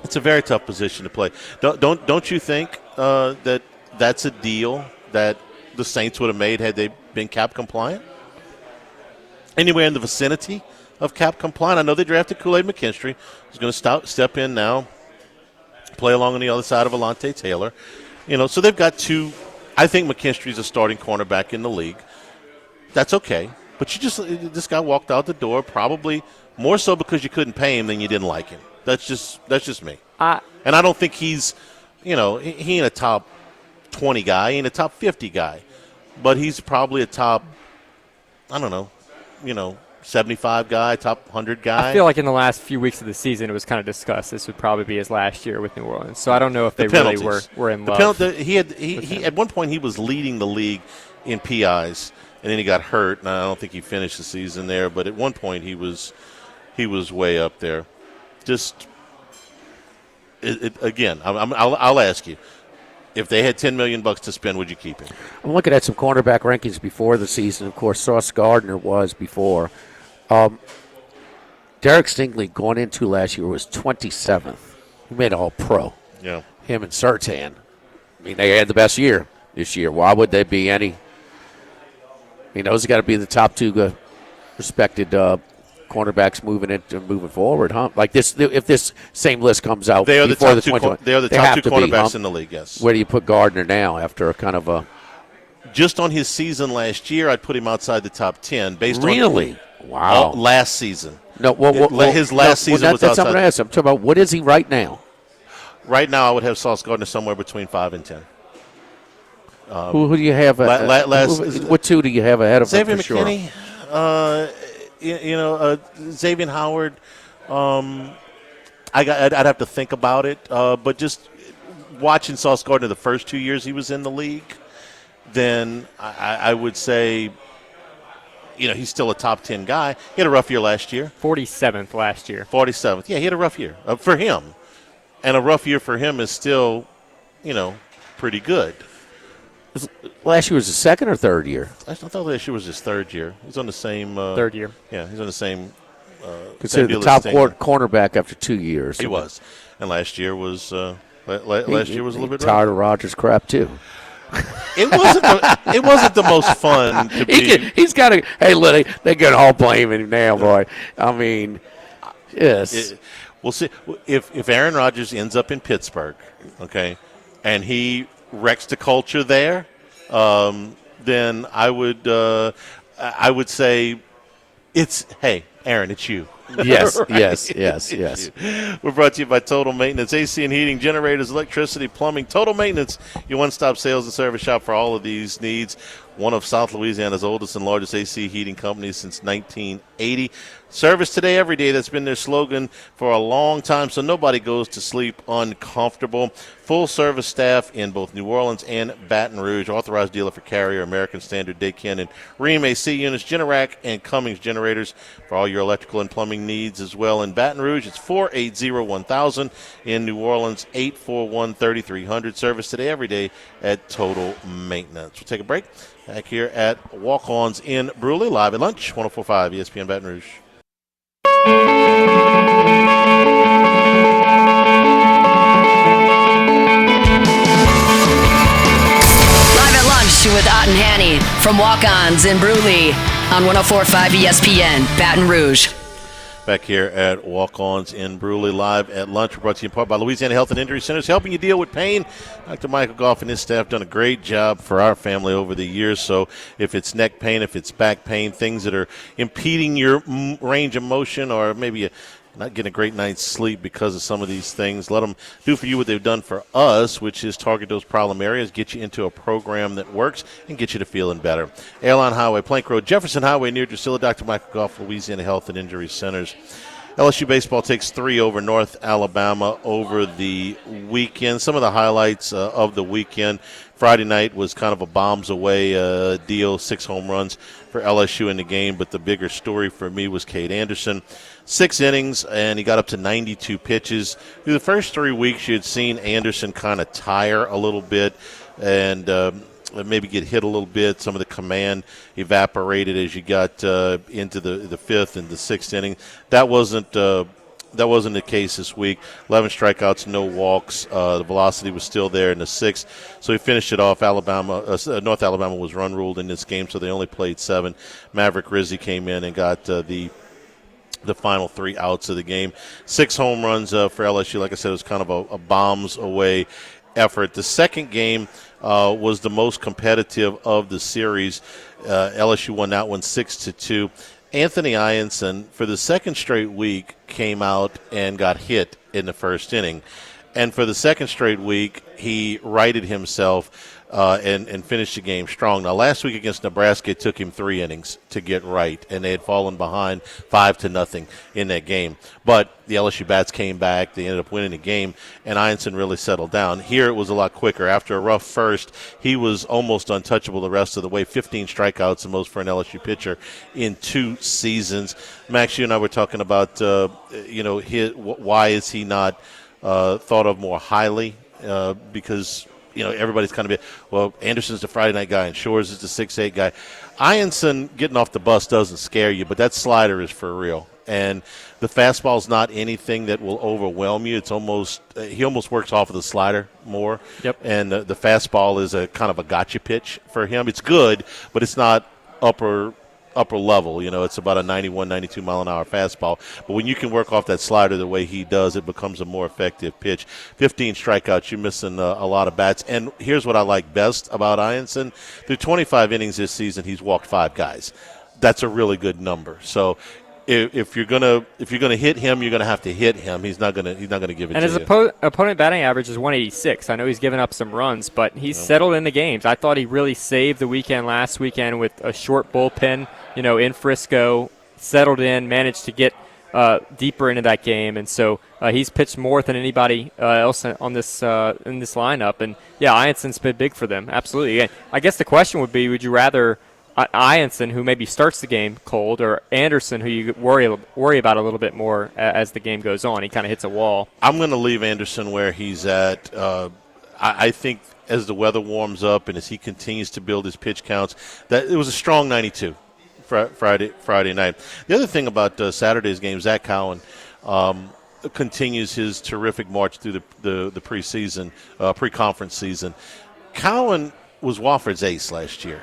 It's a very tough position to play. Don't you think that that's a deal that the Saints would have made had they been cap compliant? Anywhere in the vicinity of cap compliant. I know they drafted Kool-Aid McKinstry, who's going to step in now, play along on the other side of Alontae Taylor. So they've got two. I think McKinstry's a starting cornerback in the league. That's okay. But this guy walked out the door probably more so because you couldn't pay him than you didn't like him. That's just me. And I don't think he's, he ain't a top 20 guy, he ain't a top 50 guy. But he's probably a top, 75 guy, top 100 guy. I feel like in the last few weeks of the season it was kind of discussed this would probably be his last year with New Orleans. So I don't know if they really were in love. He at one point he was leading the league in PIs, and then he got hurt, and I don't think he finished the season there. But at one point he was way up there. Again, I'll ask you. If they had $10 million to spend, would you keep him? I'm looking at some cornerback rankings before the season. Of course, Sauce Gardner was before. Derek Stingley going into last year was 27th. He made All-Pro. Yeah. Him and Surtain. I mean, they had the best year this year. Why would they be any? I mean, those have got to be the top two respected cornerbacks moving forward, huh? Like this, if this same list comes out, they are before the top two. They are the top two cornerbacks in the league. Yes. Where do you put Gardner now after a kind of a? Just on his season last year, I'd put him outside the top 10. Really? Wow. Last season. No. His last season was that's outside. I'm going to ask. I'm talking about what is he right now? Right now, I would have Sauce Gardner somewhere between 5 and 10. Who do you have? What two do you have ahead of Xavier him for McKinney? Sure? Xavier Howard. I'd have to think about it. But just watching Sauce Gardner the first 2 years he was in the league, then I would say, he's still a top 10 guy. He had a rough year last year. 47th last year. 47th. Yeah, he had a rough year for him. And a rough year for him is still, pretty good. Last year was his second or third year? I thought last year was his third year. He's on the same third year. Yeah, he's on the same. Considered the top cornerback after 2 years. He was, and last year was Last year was a little bit tired rough. of Rodgers' crap too. It wasn't the most fun to be. He's got to. Hey, Liddy, they're going to all blame him now, boy. I mean, yes. We'll see if Aaron Rodgers ends up in Pittsburgh, okay, and he wrecks the culture there. Then I would say hey, Aaron, it's you. Yes, Right? yes. We're brought to you by Total Maintenance, AC and heating, generators, electricity, plumbing. Total Maintenance, your one-stop sales and service shop for all of these needs. One of South Louisiana's oldest and largest AC heating companies since 1980. Service today, every day. That's been their slogan for a long time, so nobody goes to sleep uncomfortable. Full service staff in both New Orleans and Baton Rouge. Authorized dealer for Carrier, American Standard, Daykin, and Ream AC units, Generac, and Cummings generators for all your electrical and plumbing needs as well. In Baton Rouge, it's 480-1000. In New Orleans, 841-3300. Service today, every day at Total Maintenance. We'll take a break. Back here at Walk-Ons in Bruley, live at lunch, 104.5 ESPN Baton Rouge. Live at lunch with Ott and Hanny from Walk-Ons in Bruley on 104.5 ESPN Baton Rouge. Back here at Walk-Ons in Bruley, live at lunch. We're brought to you in part by Louisiana Health and Injury Centers, helping you deal with pain. Dr. Michael Goff and his staff done a great job for our family over the years. So if it's neck pain, if it's back pain, things that are impeding your range of motion, or maybe you're not getting a great night's sleep because of some of these things, let them do for you what they've done for us, which is target those problem areas, get you into a program that works, and get you to feeling better. Airline Highway, Plank Road, Jefferson Highway near Drusilla. Dr. Michael Goff, Louisiana Health and Injury Centers. LSU baseball takes 3 over North Alabama over the weekend. Some of the highlights of the weekend. Friday night was kind of a bombs away deal, 6 home runs for LSU in the game, but the bigger story for me was Cade Anderson. 6 innings, and he got up to 92 pitches. Through the first 3 weeks, you had seen Anderson kind of tire a little bit and maybe get hit a little bit. Some of the command evaporated as you got into the 5th and the 6th inning. That wasn't the case this week. 11 strikeouts, no walks. The velocity was still there in the 6th. So he finished it off. North Alabama was run ruled in this game, so they only played 7. Maverick Rizzi came in and got the final 3 outs of the game. 6 home runs for LSU. Like I said, it was kind of a bombs away effort. The second game was the most competitive of the series. LSU won that one 6-2. Anthony Ianson, for the second straight week, came out and got hit in the first inning. And for the second straight week, he righted himself and finished the game strong. Now, last week against Nebraska, it took him 3 innings to get right, and they had fallen behind 5-0 in that game. But the LSU bats came back. They ended up winning the game, and Ianson really settled down. Here it was a lot quicker. After a rough first, he was almost untouchable the rest of the way. 15 strikeouts, the most for an LSU pitcher in 2 seasons. Max, you and I were talking about, why is he not thought of more highly? Because everybody's kind of Anderson's the Friday night guy and Shores is the 6'8" guy. Ianson getting off the bus doesn't scare you, but that slider is for real. And the fastball's not anything that will overwhelm you. It's he almost works off of the slider more. Yep. And the fastball is a kind of a gotcha pitch for him. It's good, but it's not upper level. It's about a 91, 92 mile an hour fastball. But when you can work off that slider the way he does, it becomes a more effective pitch. 15 strikeouts, you're missing a lot of bats. And here's what I like best about Ianson. Through 25 innings this season, he's walked 5 guys. That's a really good number. So if you're gonna hit him, you're gonna have to hit him. He's not gonna give it to you. And his opponent batting average is 186. I know he's given up some runs, but he's settled in the games. I thought he really saved the weekend last weekend with a short bullpen, in Frisco, settled in, managed to get deeper into that game, and so he's pitched more than anybody else on this in this lineup. And Ianson's been big for them, absolutely. And I guess the question would be: would you rather Ianson, who maybe starts the game cold, or Anderson, who you worry about a little bit more as the game goes on? He kind of hits a wall. I'm going to leave Anderson where he's at. I think as the weather warms up and as he continues to build his pitch counts, that it was a strong 92 Friday night. The other thing about Saturday's game, Zach Cowan, continues his terrific march through the preseason, pre-conference season. Cowan was Wofford's ace last year.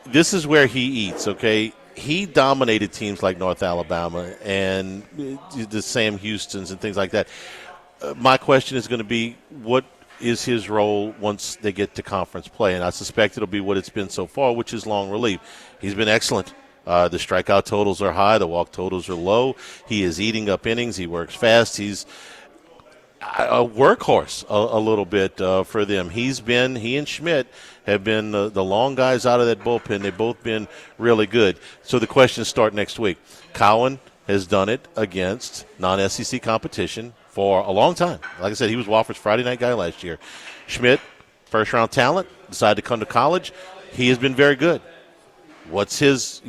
This is where he eats, okay? He dominated teams like North Alabama and the Sam Houstons and things like that. My question is going to be, what is his role once they get to conference play? And I suspect it'll be what it's been so far, which is long relief. He's been excellent. The strikeout totals are high. The walk totals are low. He is eating up innings. He works fast. He's a workhorse a little bit for them. He and Schmidt have been the long guys out of that bullpen. They've both been really good. So the questions start next week. Cowan has done it against non-SEC competition for a long time. Like I said, he was Wofford's Friday night guy last year. Schmidt, first-round talent, decided to come to college. He has been very good. What's his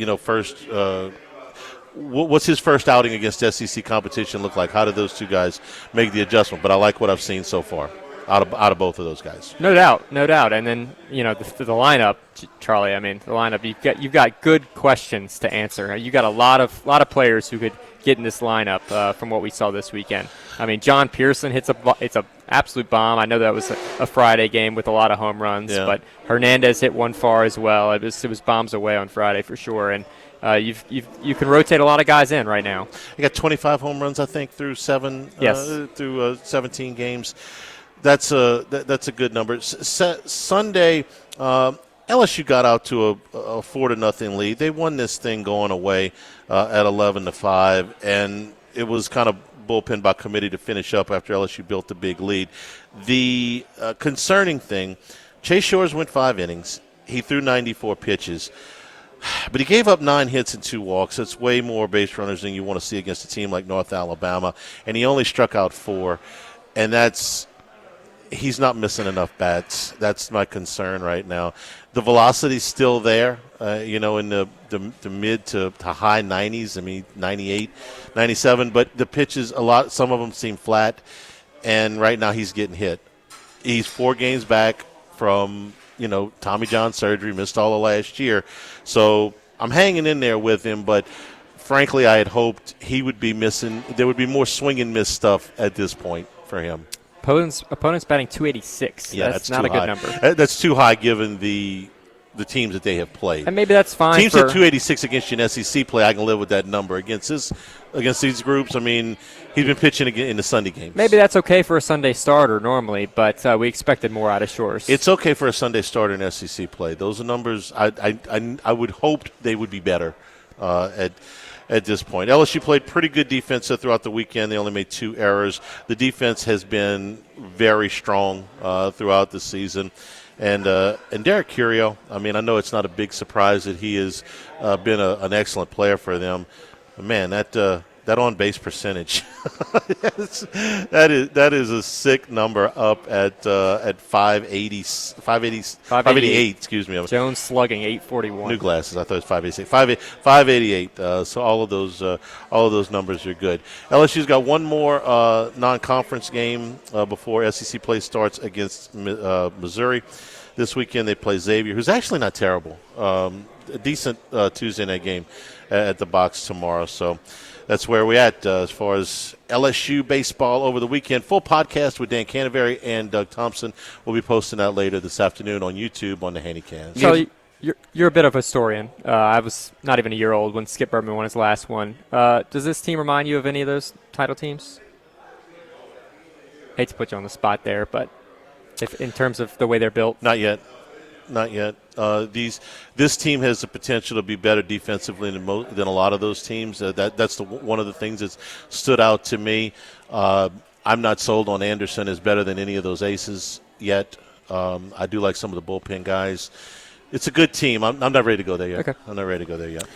What's his first outing against SEC competition look like? How did those two guys make the adjustment? But I like what I've seen so far out of both of those guys. No doubt. And then the lineup, Charlie. I mean, the lineup. You've got good questions to answer. You got a lot of players who could get in this lineup from what we saw this weekend. I mean, John Pearson it's a absolute bomb. I know that was a Friday game with a lot of home runs, but Hernandez hit one far as well. It was bombs away on Friday for sure. And you can rotate a lot of guys in right now. You got 25 home runs, I think, through 17 games. That's a good number. Sunday, LSU got out to a 4-0 lead. They won this thing going away at 11-5, and it was kind of bullpen by committee to finish up after LSU built a big lead. The concerning thing, Chase Shores went 5 innings. He threw 94 pitches. But he gave up 9 hits and 2 walks. That's way more base runners than you want to see against a team like North Alabama. And he only struck out 4. And he's not missing enough bats. That's my concern right now. The velocity's still there, in the mid to high 90s. I mean, 98, 97. But the pitches, some of them seem flat. And right now he's getting hit. He's 4 games back from Tommy John surgery, missed all of last year. So I'm hanging in there with him, but frankly, I had hoped he would be missing. There would be more swing and miss stuff at this point for him. Opponent's batting 286. Yeah, that's not a good number. That's too high given the teams that they have played. And maybe that's fine. Teams at 286 against you in SEC play, I can live with that number. Against these groups, I mean, he's been pitching again in the Sunday games. Maybe that's okay for a Sunday starter normally, but we expected more out of Shores. It's okay for a Sunday starter in SEC play. Those are numbers I would hope they would be better at this point. LSU played pretty good defense throughout the weekend. They only made 2 errors. The defense has been very strong throughout the season. And Derek Curio, I mean, I know it's not a big surprise that he has been an excellent player for them. But man, that on-base percentage, that is a sick number up at 588. Excuse me. Jones slugging 841. New glasses. I thought it was 586. 588. So all of those numbers are good. LSU's got one more non-conference game before SEC play starts against Missouri. This weekend they play Xavier, who's actually not terrible. A decent Tuesday night game at the box tomorrow. So that's where we're at as far as LSU baseball over the weekend. Full podcast with Dan Canterbury and Doug Thompson. We'll be posting that later this afternoon on YouTube on the Handycast. So you're a bit of a historian. I was not even a year old when Skip Bertman won his last one. Does this team remind you of any of those title teams? Hate to put you on the spot there, but if in terms of the way they're built. Not yet. This team has the potential to be better defensively than a lot of those teams. That's one of the things that's stood out to me. I'm not sold on Anderson as better than any of those aces yet. I do like some of the bullpen guys. It's a good team. I'm not ready to go there yet. Okay. I'm not ready to go there yet.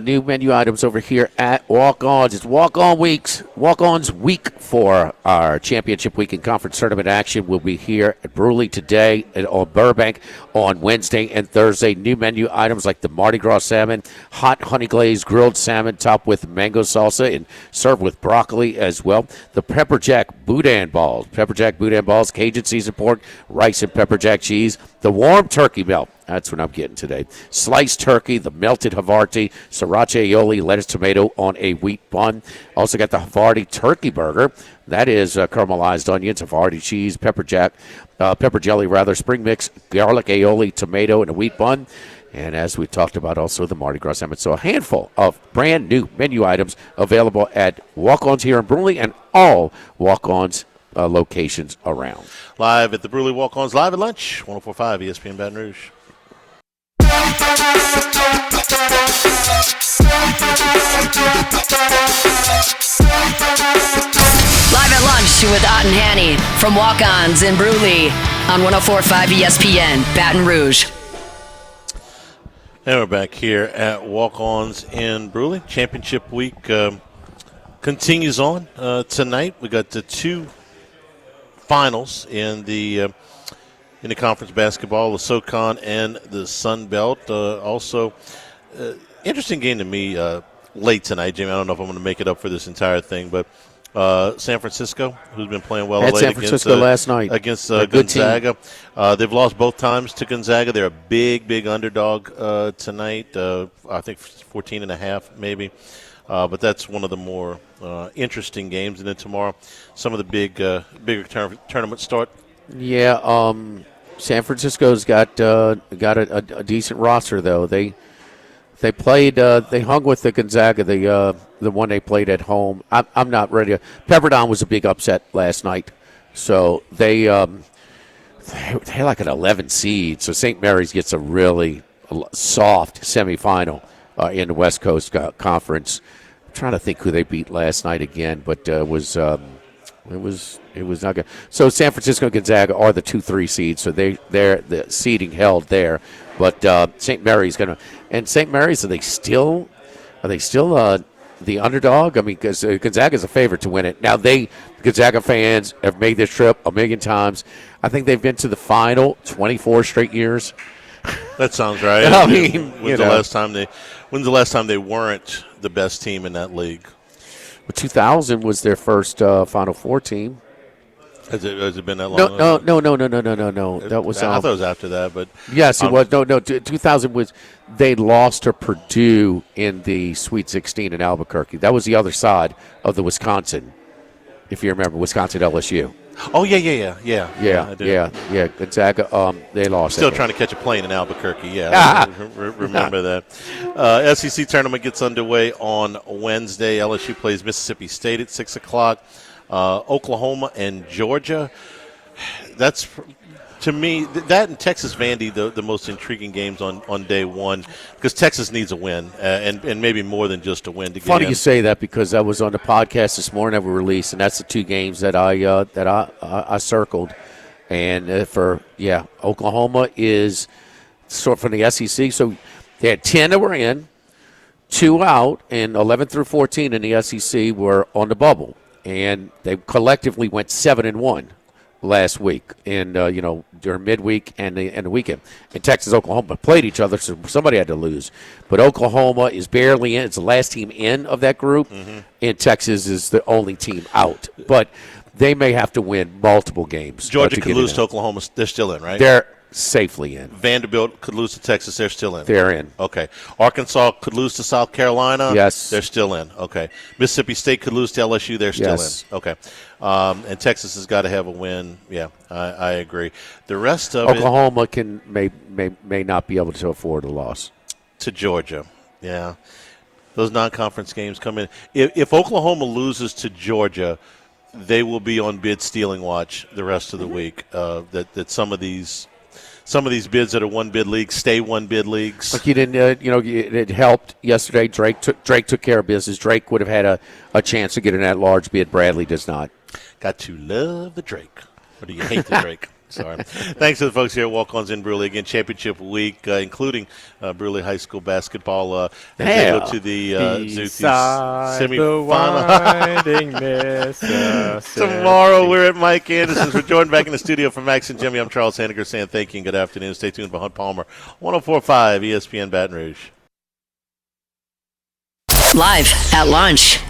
New menu items over here at Walk-Ons. It's Walk-Ons week for our championship weekend conference tournament action. We'll be here at Bruley today on Burbank on Wednesday and Thursday. New menu items like the Mardi Gras salmon, hot honey glazed grilled salmon topped with mango salsa and served with broccoli as well. The Pepper Jack Boudin balls. Pepper Jack Boudin balls, Cajun seasoned pork, rice and pepper jack cheese. The warm turkey melt. That's what I'm getting today. Sliced turkey, the melted Havarti, sriracha aioli, lettuce, tomato on a wheat bun. Also got the Havarti turkey burger. That is caramelized onions, Havarti cheese, pepper jelly, spring mix, garlic aioli, tomato, and a wheat bun. And as we talked about, also the Mardi Gras sandwich. So a handful of brand new menu items available at Walk-Ons here in Bruley and all Walk-Ons locations around. Live at the Bruley Walk-Ons, live at lunch, 104.5 ESPN Baton Rouge. Live at lunch with Ott and Hanny from Walk-Ons in Bruley on 104.5 ESPN Baton Rouge. And we're back here at Walk-Ons in Bruley. Championship week continues on tonight. We got the two finals in the conference basketball, the SoCon and the Sun Belt. Also, interesting game to me late tonight, Jamie. I don't know if I'm going to make it up for this entire thing, but San Francisco, who's been playing well at late San Francisco last night against Gonzaga. They've lost both times to Gonzaga. They're a big underdog tonight. I think 14.5 maybe. But that's one of the more interesting games. And then tomorrow, some of the bigger tournaments start. Yeah, San Francisco's got a decent roster though. They played. They hung with the Gonzaga, the one they played at home. I'm not ready. Pepperdine was a big upset last night, so they're like an 11 seed. So St. Mary's gets a really soft semifinal in the West Coast Conference. I'm trying to think who they beat last night again, but it was not good. So San Francisco and Gonzaga are the 2-3 seeds, so they're the seeding held there. But St. Mary's going to – and St. Mary's, are they still the underdog? I mean, because Gonzaga's a favorite to win it. Now, Gonzaga fans have made this trip a million times. I think they've been to the final 24 straight years. That sounds right. I mean, when's the last time they weren't the best team in that league? Well, 2000 was their first Final Four team. Has it been that long? No. That was. I thought it was after that, but yes, it was. No. 2000 was. They lost to Purdue in the Sweet 16 in Albuquerque. That was the other side of the Wisconsin. If you remember, Wisconsin LSU. Oh yeah. Gonzaga. They lost. Still trying to catch a plane in Albuquerque. Yeah, remember that. SEC tournament gets underway on Wednesday. LSU plays Mississippi State at 6:00. Oklahoma and Georgia. That's, to me, that and Texas Vandy, the most intriguing games on day one, because Texas needs a win and maybe more than just a win to get Funny in. you say that, because I was on the podcast this morning that we released, and that's the two games that I circled. And Oklahoma is sort of from the SEC. So they had 10 that were in, 2 out, and 11 through 14 in the SEC were on the bubble. And they collectively went 7-1 last week, and during midweek and the weekend. And Texas, Oklahoma played each other, so somebody had to lose. But Oklahoma is barely in; it's the last team in of that group, and Texas is the only team out. But they may have to win multiple games. Georgia could lose to Oklahoma; they're still in, right? They're safely in. Vanderbilt could lose to Texas. They're still in. They're in. Okay. Arkansas could lose to South Carolina. Yes. They're still in. Okay. Mississippi State could lose to LSU. They're still in. Okay. And Texas has got to have a win. Yeah, I agree. The rest of Oklahoma may not be able to afford a loss. To Georgia. Yeah. Those non-conference games come in. If Oklahoma loses to Georgia, they will be on bid stealing watch the rest of the week. That some of these bids that are one bid leagues stay one bid leagues. Like you didn't, it helped yesterday. Drake took care of business. Drake would have had a chance to get in that large bid. Bradley does not. Got to love the Drake. Or do you hate the Drake? Sorry. Thanks to the folks here at Walk-Ons in Bruley. Again, championship week, including Bruley High School basketball. As they go to the semifinal. Tomorrow we're at Mike Anderson's. We're joined back in the studio from Max and Jimmy. I'm Charles Hanniger saying thank you and good afternoon. Stay tuned for Hunt Palmer, 104.5 ESPN Baton Rouge. Live at lunch.